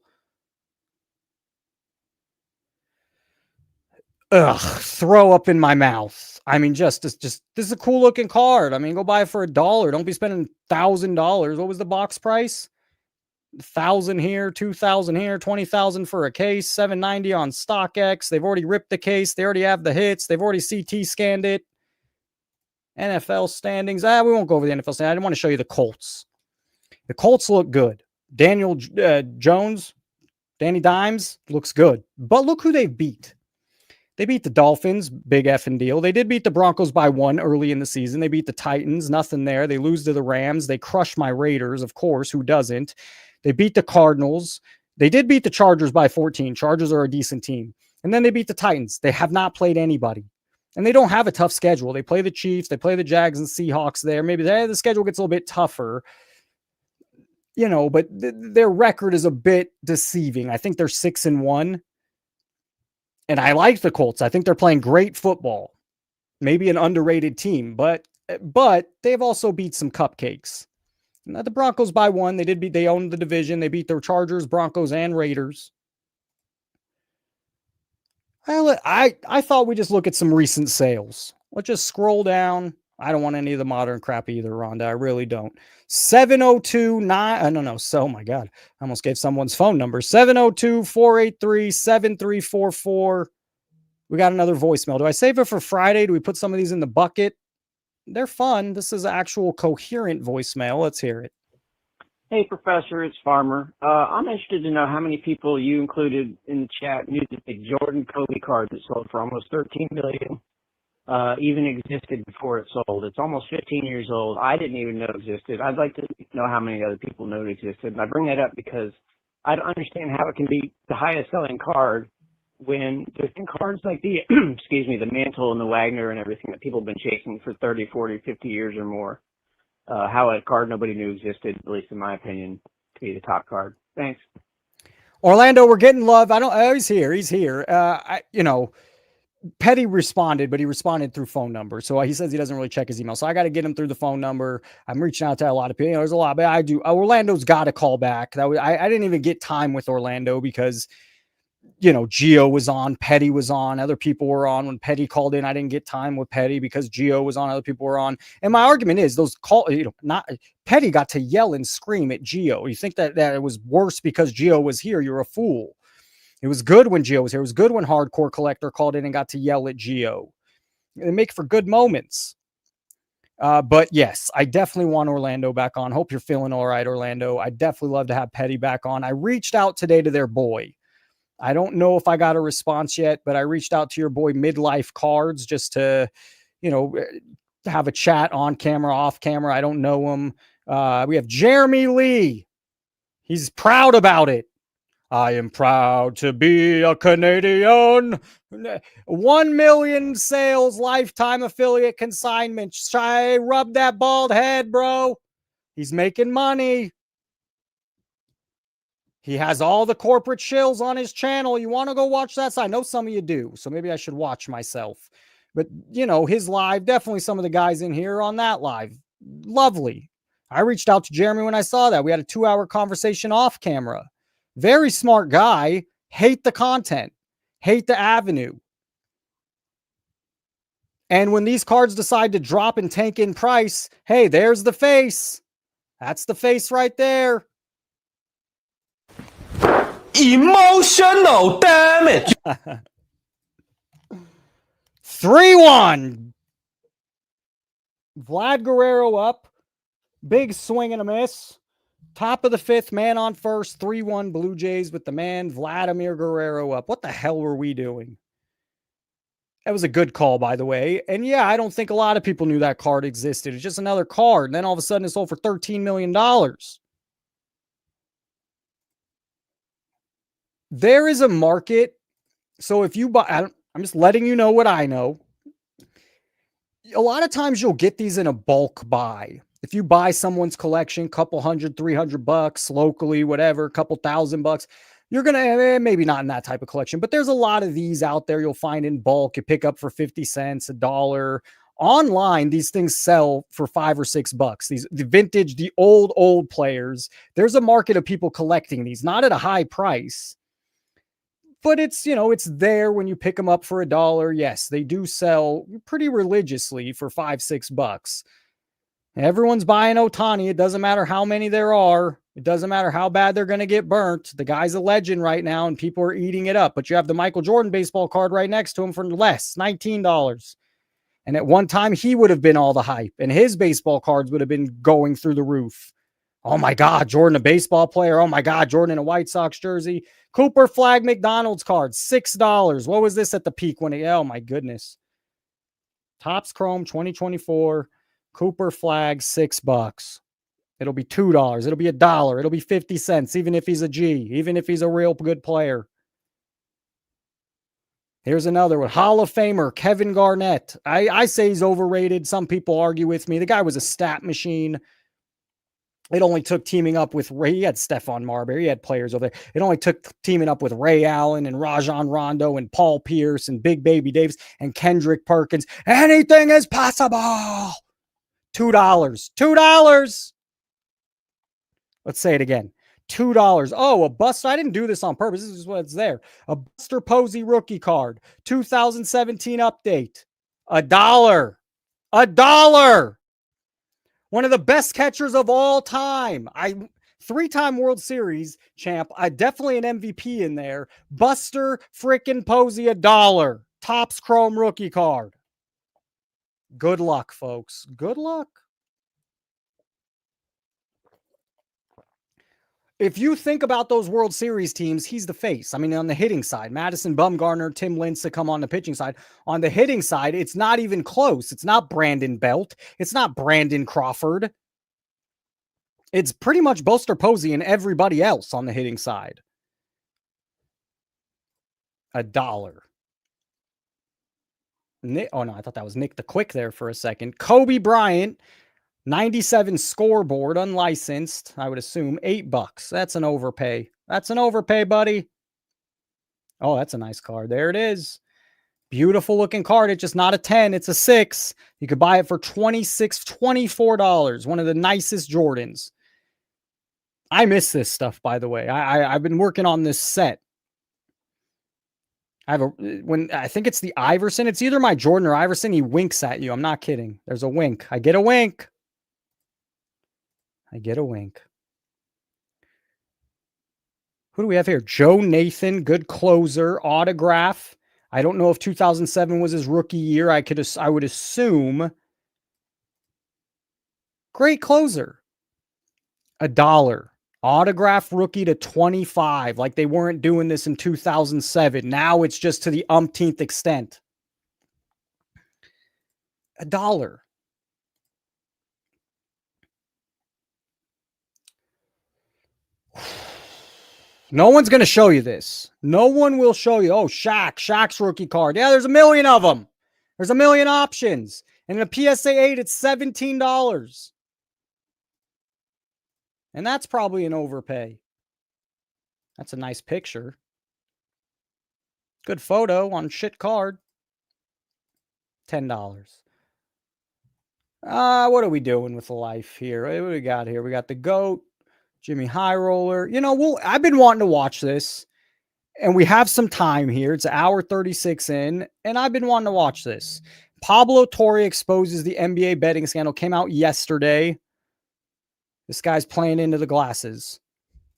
Ugh, throw up in my mouth. I mean, this is a cool looking card. I mean, go buy it for $1. Don't be spending $1,000. What was the box price? 1,000 here, 2,000 here, 20,000 for a case, $790 on StockX. They've already ripped the case. They already have the hits. They've already CT scanned it. NFL standings. We won't go over the NFL standings. I didn't want to show you the Colts. The Colts look good. Daniel Jones, Danny Dimes looks good. But look who they beat. They beat the Dolphins, big effing deal. They did beat the Broncos by 1 early in the season. They beat the Titans, nothing there. They lose to the Rams. They crush my Raiders, of course, who doesn't? They beat the Cardinals. They did beat the Chargers by 14. Chargers are a decent team. And then they beat the Titans. They have not played anybody. And they don't have a tough schedule. They play the Chiefs. They play the Jags and Seahawks there. Maybe the schedule gets a little bit tougher, but their record is a bit deceiving. I think they're 6-1. And I like the Colts. I think they're playing great football. Maybe an underrated team, but they've also beat some cupcakes. Now, the Broncos by 1. They owned the division. They beat the Chargers, Broncos, and Raiders. I thought we'd just look at some recent sales. Let's just scroll down. I don't want any of the modern crap either, Rhonda. I really don't. 7029. Oh my God. I almost gave someone's phone number. 702-483-7344. We got another voicemail. Do I save it for Friday? Do we put some of these in the bucket? They're fun. This is actual coherent voicemail. Let's hear it. Hey, Professor, it's Farmer. I'm interested to know how many people you included in the chat knew that the Jordan Kobe card that sold for almost $13 million even existed before it sold. It's almost 15 years old. I didn't even know it existed. I'd like to know how many other people know it existed. And I bring that up because I don't understand how it can be the highest selling card when there's been cards like the, the Mantle and the Wagner and everything that people have been chasing for 30, 40, 50 years or more. How a card nobody knew existed, at least in my opinion, to be the top card. Thanks. Orlando, we're getting love. He's here. He's here. Petty responded, but he responded through phone number. So he says he doesn't really check his email. So I got to get him through the phone number. I'm reaching out to a lot of people. There's a lot, but I do. Orlando's got to call back. I didn't even get time with Orlando because, Gio was on, Petty was on, other people were on. When Petty called in, I didn't get time with Petty because Gio was on, other people were on. And my argument is Petty got to yell and scream at Gio. You think that it was worse because Gio was here? You're a fool. It was good when Gio was here. It was good when Hardcore Collector called in and got to yell at Gio. They make for good moments. But yes, I definitely want Orlando back on. Hope you're feeling all right, Orlando. I definitely love to have Petty back on. I reached out today to their boy. I don't know if I got a response yet, but I reached out to your boy Midlife Cards just to, have a chat on camera, off camera. I don't know him. We have Jeremy Lee. He's proud about it. I am proud to be a Canadian. 1 million sales, lifetime affiliate consignment. Shy, rub that bald head, bro. He's making money. He has all the corporate shills on his channel. You want to go watch that? I know some of you do, so maybe I should watch myself. But, his live, definitely some of the guys in here on that live. Lovely. I reached out to Jeremy when I saw that. We had a 2-hour conversation off camera. Very smart guy. Hate the content. Hate the avenue. And when these cards decide to drop and tank in price, hey, there's the face. That's the face right there. Emotional damage. 3-1. Vlad Guerrero up. Big swing and a miss. Top of the fifth, man on first. 3-1 Blue Jays with the man Vladimir Guerrero up. What the hell were we doing? That was a good call, by the way. And yeah, I don't think a lot of people knew that card existed. It's just another card. And then all of a sudden it sold for $13 million. There is a market. So if you buy, I'm just letting you know what I know. A lot of times you'll get these in a bulk buy. If you buy someone's collection, couple $100, $300 locally, whatever, couple $1,000, you're going to, maybe not in that type of collection, but there's a lot of these out there you'll find in bulk. You pick up for 50 cents, $1. Online, these things sell for $5 or $6. The vintage, the old players, there's a market of people collecting these, not at a high price, but it's, it's there when you pick them up for $1. Yes, they do sell pretty religiously for $5, $6. Everyone's buying Ohtani. It doesn't matter how many there are. It doesn't matter how bad they're going to get burnt. The guy's a legend right now, and people are eating it up. But you have the Michael Jordan baseball card right next to him for less, $19. And at one time, he would have been all the hype, and his baseball cards would have been going through the roof. Oh, my God, Jordan, a baseball player. Oh, my God, Jordan in a White Sox jersey. Cooper Flag McDonald's card, $6. What was this at the peak when oh, my goodness. Topps Chrome 2024. Cooper Flag, $6. It'll be $2. It'll be $1. It'll be 50 cents, even if he's a G, even if he's a real good player. Here's another one. Hall of Famer, Kevin Garnett. I say he's overrated. Some people argue with me. The guy was a stat machine. It only took teaming up with Ray. He had Stephon Marbury. He had players over there. It only took teaming up with Ray Allen and Rajon Rondo and Paul Pierce and Big Baby Davis and Kendrick Perkins. Anything is possible. $2. Let's say it again. $2. Oh, a Buster. I didn't do this on purpose. This is what's there. A Buster Posey rookie card. 2017 update. $1. $1. One of the best catchers of all time. 3-time World Series champ. Definitely an MVP in there. Buster frickin' Posey, $1. Topps Chrome rookie card. Good luck, folks. Good luck. If you think about those World Series teams, he's the face. I mean, on the hitting side, Madison Bumgarner, Tim Lincecum on the pitching side. On the hitting side, it's not even close. It's not Brandon Belt. It's not Brandon Crawford. It's pretty much Buster Posey and everybody else on the hitting side. $1. Nick, oh no, I thought that was Nick the Quick there for a second. Kobe Bryant, 97 scoreboard, unlicensed, I would assume, $8. That's an overpay. That's an overpay, buddy. Oh, that's a nice card. There it is. Beautiful looking card. It's just not a 10. It's a 6. You could buy it for $24. One of the nicest Jordans. I miss this stuff, by the way. I've been working on this set. I think it's the Iverson. It's either my Jordan or Iverson. He winks at you. I'm not kidding. There's a wink. I get a wink. I get a wink. Who do we have here? Joe Nathan, good closer, autograph. I don't know if 2007 was his rookie year. I would assume. Great closer. $1. Autograph rookie to 25. Like they weren't doing this in 2007. Now it's just to the umpteenth extent. $1. No one's going to show you this. No one will show you. Oh, Shaq's rookie card. Yeah, there's a million of them. There's a million options. And in a PSA 8, it's $17. And that's probably an overpay. That's a nice picture. Good photo on shit card. $10. What are we doing with life here? What do we got here? We got the GOAT, Jimmy High Roller. I've been wanting to watch this. And we have some time here. It's 1 hour 36 in. And I've been wanting to watch this. Pablo Torre exposes the NBA betting scandal. Came out yesterday. This guy's playing into the glasses.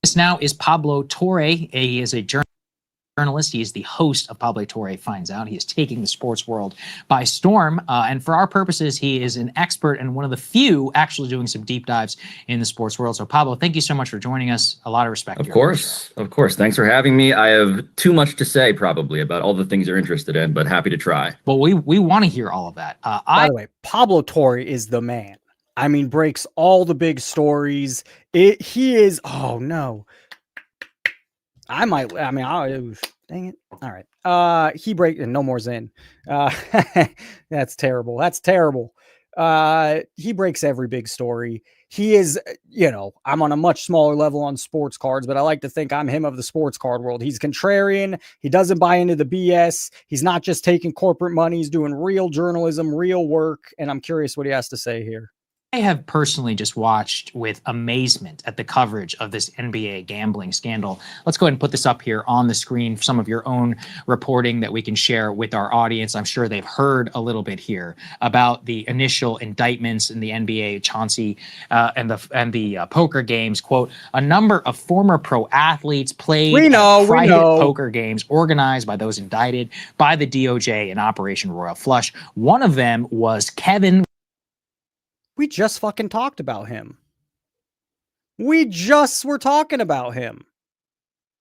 This now is Pablo Torre. He is a journalist. He is the host of Pablo Torre Finds Out. He is taking the sports world by storm. And for our purposes, he is an expert and one of the few actually doing some deep dives in the sports world. So Pablo, thank you so much for joining us. A lot of respect. Of course. Thanks for having me. I have too much to say probably about all the things you're interested in, but happy to try. Well, we want to hear all of that. By the way, Pablo Torre is the man. I mean, breaks all the big stories. He is. Oh no. Dang it. All right. He no more Zen. That's terrible. He breaks every big story. He is, I'm on a much smaller level on sports cards, but I like to think I'm him of the sports card world. He's contrarian. He doesn't buy into the BS. He's not just taking corporate money. He's doing real journalism, real work. And I'm curious what he has to say here. I have personally just watched with amazement at the coverage of this NBA gambling scandal. Let's go ahead and put this up here on the screen, some of your own reporting that we can share with our audience. I'm sure they've heard a little bit here about the initial indictments in the NBA, Chauncey, and the poker games. Quote, a number of former pro athletes played private poker games organized by those indicted by the DOJ in Operation Royal Flush. One of them was Kevin. We just fucking talked about him. We just were talking about him.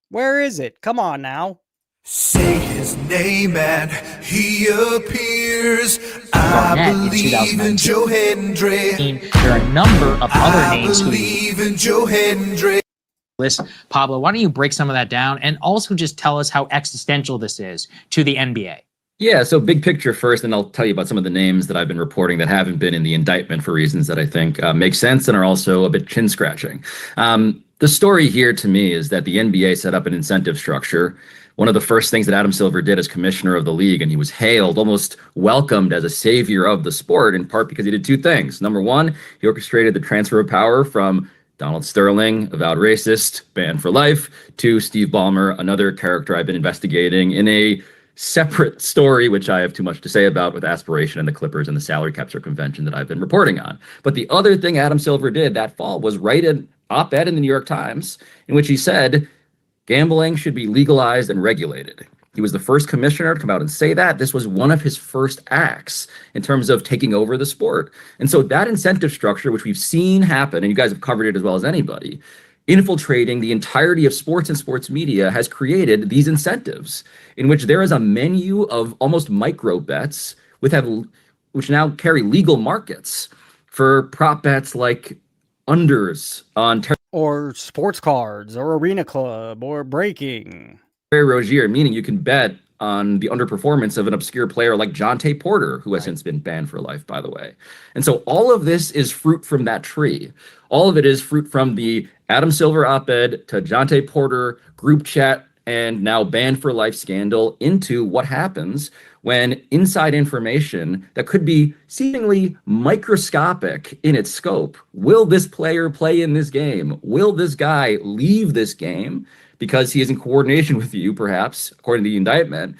Where is it? Come on now. Say his name and he appears. I believe in Joe Hendry. There are a number of other names who believe in Joe Hendry. Pablo, why don't you break some of that down and also just tell us how existential this is to the NBA? Yeah, so big picture first, and I'll tell you about some of the names that I've been reporting that haven't been in the indictment for reasons that I think make sense and are also a bit chin-scratching. The story here to me is that the NBA set up an incentive structure. One of the first things that Adam Silver did as commissioner of the league, and he was hailed, almost welcomed as a savior of the sport, in part because he did two things. Number one, he orchestrated the transfer of power from Donald Sterling, avowed racist, banned for life, to Steve Ballmer, another character I've been investigating in a separate story, which I have too much to say about, with aspiration and the Clippers and the salary cap circumvention that I've been reporting on. But the other thing Adam Silver did that fall was write an op-ed in the New York Times in which he said gambling should be legalized and regulated. He was the first commissioner to come out and say that. This was one of his first acts in terms of taking over the sport. And so that incentive structure, which we've seen happen, and you guys have covered it as well as anybody, infiltrating the entirety of sports and sports media, has created these incentives in which there is a menu of almost micro bets which now carry legal markets for prop bets like unders on or sports cards or arena club or breaking. Terry Rozier, meaning you can bet on the underperformance of an obscure player like Jonte Porter, who has since been banned for life, by the way. And so all of this is fruit from that tree. All of it is fruit from the Adam Silver op-ed to Jonte Porter group chat and now banned for life scandal into what happens when inside information that could be seemingly microscopic in its scope. Will this player play in this game? Will this guy leave this game because he is in coordination with you, perhaps, according to the indictment,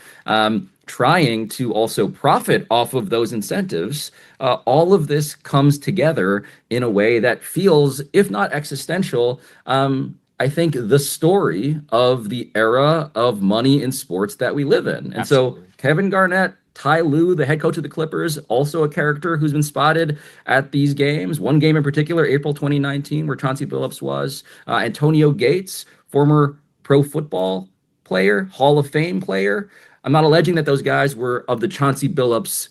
trying to also profit off of those incentives? All of this comes together in a way that feels, if not existential, I think the story of the era of money in sports that we live in. And so Kevin Garnett, Ty Lue, the head coach of the Clippers, also a character who's been spotted at these games. One game in particular, April 2019, where Chauncey Billups was. Antonio Gates, former pro football player, Hall of Fame player. I'm not alleging that those guys were of the Chauncey Billups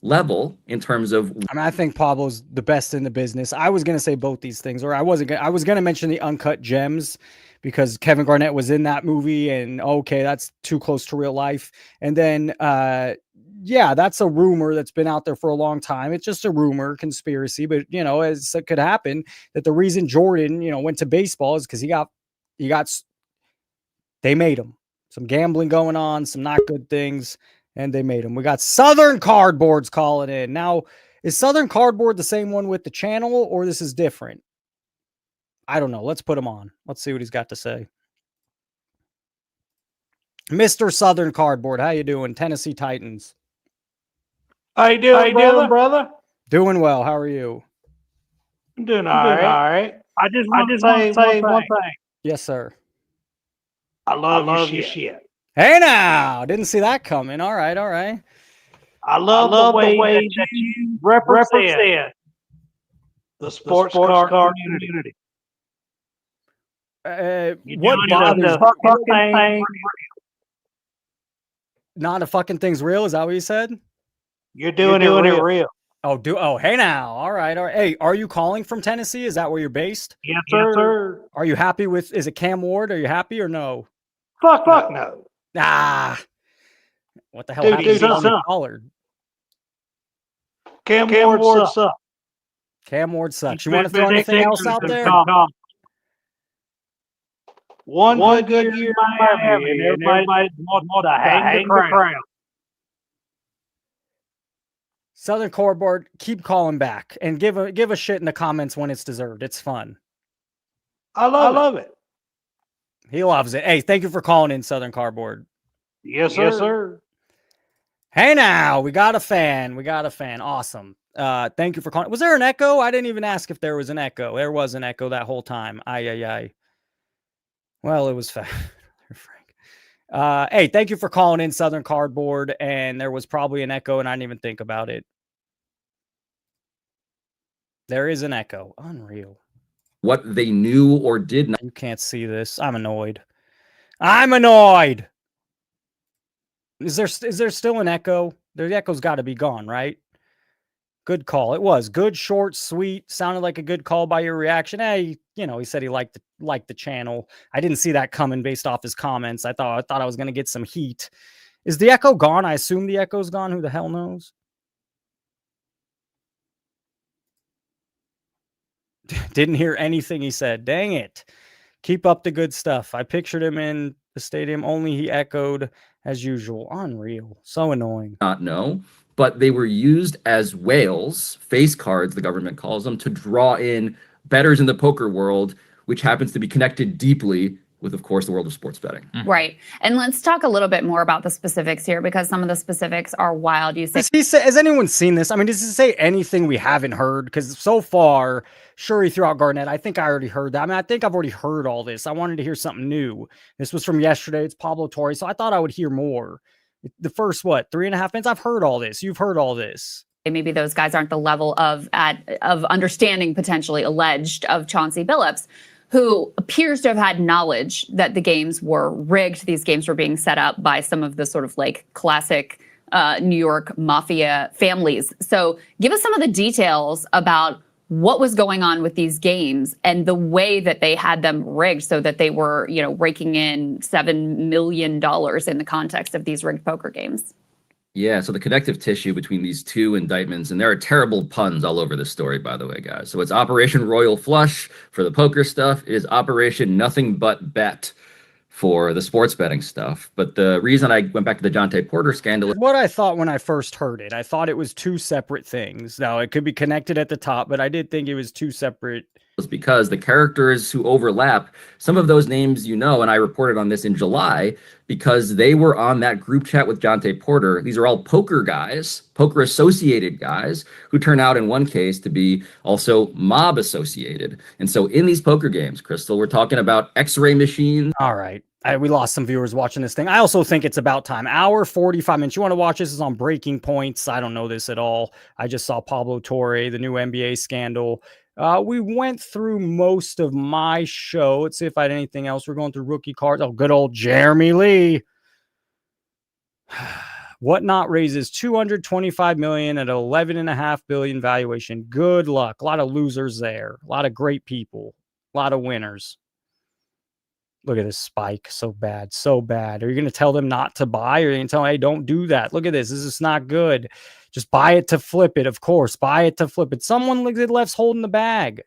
level in terms of. I mean, I think Pablo's the best in the business. I was going to say both these things, or I was going to mention the Uncut Gems because Kevin Garnett was in that movie, and okay, that's too close to real life. And then, yeah, that's a rumor that's been out there for a long time. It's just a rumor, conspiracy, but as it could happen that the reason Jordan, went to baseball is because they made him some gambling going on, some not good things. And they made him. We got Southern Cardboards calling in. Now, is Southern Cardboard the same one with the channel, or this is different? I don't know. Let's put him on. Let's see what he's got to say. Mr. Southern Cardboard, how you doing? Tennessee Titans. How you doing, brother? Doing well. How are you? I'm doing all right. I just want to say one thing. Yes, sir. I love your shit. Hey now, didn't see that coming. All right, all right. I love the way that you represent the sports car community. What bothers thing? Not a fucking thing's real? Is that what you said? You're doing it real. Oh, hey now. All right, all right. Hey, are you calling from Tennessee? Is that where you're based? Yes, sir. Are you happy with? Is it Cam Ward? Are you happy or no? Fuck no. Ah, what the hell Dude, happened dude, on son. the collar? Cam Ward sucks. Cam Ward sucks. You want to throw anything else out there? One good year in Miami, and everybody wants to hang the crown. Southern Cardboard, keep calling back and give a shit in the comments when it's deserved. It's fun. I love it. He loves it. Hey, thank you for calling in, Southern Cardboard. Yes, sir. Hey now, we got a fan. Awesome. Thank you for calling. Was there an echo? I didn't even ask if there was an echo. There was an echo that whole time. Ay. Well, it was Frank. Hey, thank you for calling in, Southern Cardboard. And there was probably an echo, and I didn't even think about it. There is an echo. Unreal. What they knew or did not. You can't see this. I'm annoyed. Is there still an echo? The echo's got to be gone, right? Good call. It was good, short, sweet. Sounded like a good call by your reaction. Hey, he said he liked the channel. I didn't see that coming based off his comments. I thought I was going to get some heat. Is the echo gone? I assume the echo's gone. Who the hell knows? Didn't hear anything he said. Dang it. Keep up the good stuff. I pictured him in the stadium, only he echoed as usual. Unreal. So annoying. Not know, but they were used as whales, face cards, the government calls them, to draw in bettors in the poker world, which happens to be connected deeply with, of course, the world of sports betting. Right. And let's talk a little bit more about the specifics here, because some of the specifics are wild. You say, has anyone seen this? I mean, does he say anything we haven't heard? Because so far, sure, he threw out Garnett. I think I already heard that. I mean, I think I've already heard all this. I wanted to hear something new. This was from yesterday. It's Pablo Torre. So I thought I would hear more. The first, 3.5 minutes? I've heard all this. You've heard all this. maybe those guys aren't the level of understanding, potentially alleged, of Chauncey Billups, who appears to have had knowledge that the games were rigged. These games were being set up by some of the sort of like classic New York mafia families. So give us some of the details about what was going on with these games and the way that they had them rigged so that they were, raking in $7 million in the context of these rigged poker games. Yeah, so the connective tissue between these two indictments, and there are terrible puns all over this story, by the way, guys. So it's Operation Royal Flush for the poker stuff. It is Operation Nothing But Bet for the sports betting stuff. But the reason I went back to the Jontay Porter scandal... What I thought when I first heard it, I thought it was two separate things. Now, it could be connected at the top, but I did think it was two separate... Because the characters who overlap, some of those names and I reported on this in July, because they were on that group chat with Jontay Porter. These are all poker guys, poker associated guys, who turn out in one case to be also mob associated. And so in these poker games, Crystal, we're talking about X-ray machines. All right. We lost some viewers watching this thing. I also think it's about time. Hour 45 minutes. You want to watch this? Is on Breaking Points. I don't know this at all. I just saw Pablo Torre, the new NBA scandal. We went through most of my show. Let's see if I had anything else. We're going through rookie cards. Oh, good old Jeremy Lee. Whatnot raises $225 million at $11.5 billion valuation. Good luck. A lot of losers there. A lot of great people. A lot of winners. Look at this spike. So bad. So bad. Are you going to tell them not to buy? Or are you going to tell them, hey, don't do that? Look at this. This is not good. Just buy it to flip it, of course. Buy it to flip it. Someone left's holding the bag.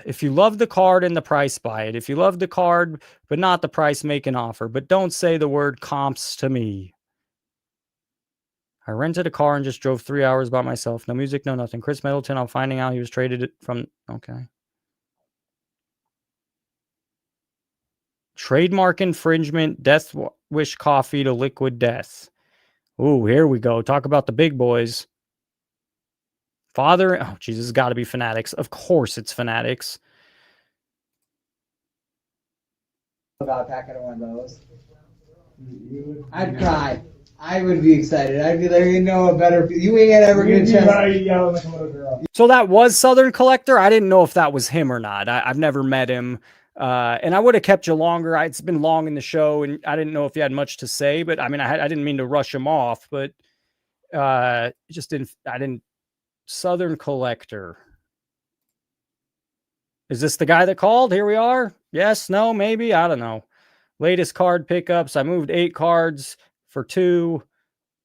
If you love the card and the price, buy it. If you love the card but not the price, make an offer. But don't say the word comps to me. I rented a car and just drove 3 hours by myself. No music, no nothing. Chris Middleton, I'm finding out he was traded from... Okay. Trademark infringement, Death Wish Coffee to Liquid Death. Ooh, here we go. Talk about the big boys. Father. Oh, Jesus, it's got to be Fanatics. Of course it's Fanatics. About packing one of those. I'd cry. I would be excited. I'd be like, you know, a better. You ain't ever get a chance. So that was Southern Collector. I didn't know if that was him or not. I've never met him. And I would have kept you longer. It's been long in the show, and I didn't know if you had much to say. But I mean, I didn't mean to rush him off, but just didn't. I didn't. Southern Collector. Is this the guy that called? Here we are. Yes, no, maybe. I don't know. Latest card pickups. I moved 8 cards for 2.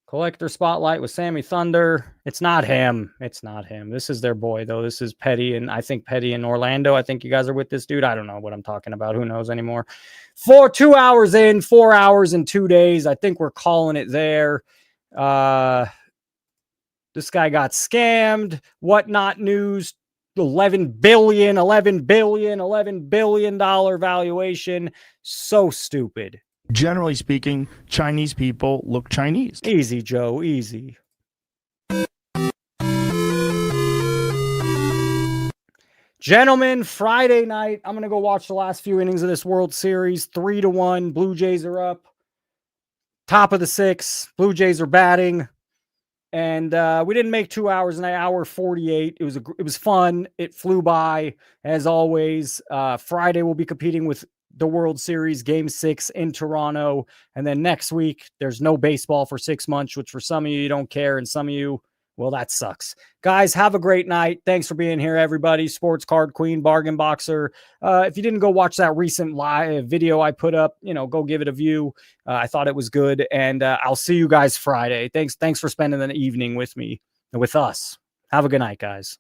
Collector Spotlight with Sammy Thunder. It's not him. It's not him. This is their boy, though. This is Petty, and I think Petty in Orlando. I think you guys are with this dude. I don't know what I'm talking about. Who knows anymore? 2 hours in, 4 hours in 2 days. I think we're calling it there. This guy got scammed. Whatnot news. $11 billion valuation. So stupid. Generally speaking, Chinese people look Chinese. Easy, Joe. Easy. Gentlemen, Friday night, I'm going to go watch the last few innings of this World Series. 3-1. Blue Jays are up. Top of the 6th. Blue Jays are batting. And we didn't make 2 hours, an hour 48. It was fun. It flew by, as always. Friday we'll be competing with the World Series Game 6 in Toronto. And then next week, there's no baseball for 6 months, which for some of you don't care. And some of you, well, that sucks. Guys, have a great night. Thanks for being here, everybody. Sports Card Queen, Bargain Boxer. If you didn't go watch that recent live video I put up, go give it a view. I thought it was good. And I'll see you guys Friday. Thanks for spending the evening with me and with us. Have a good night, guys.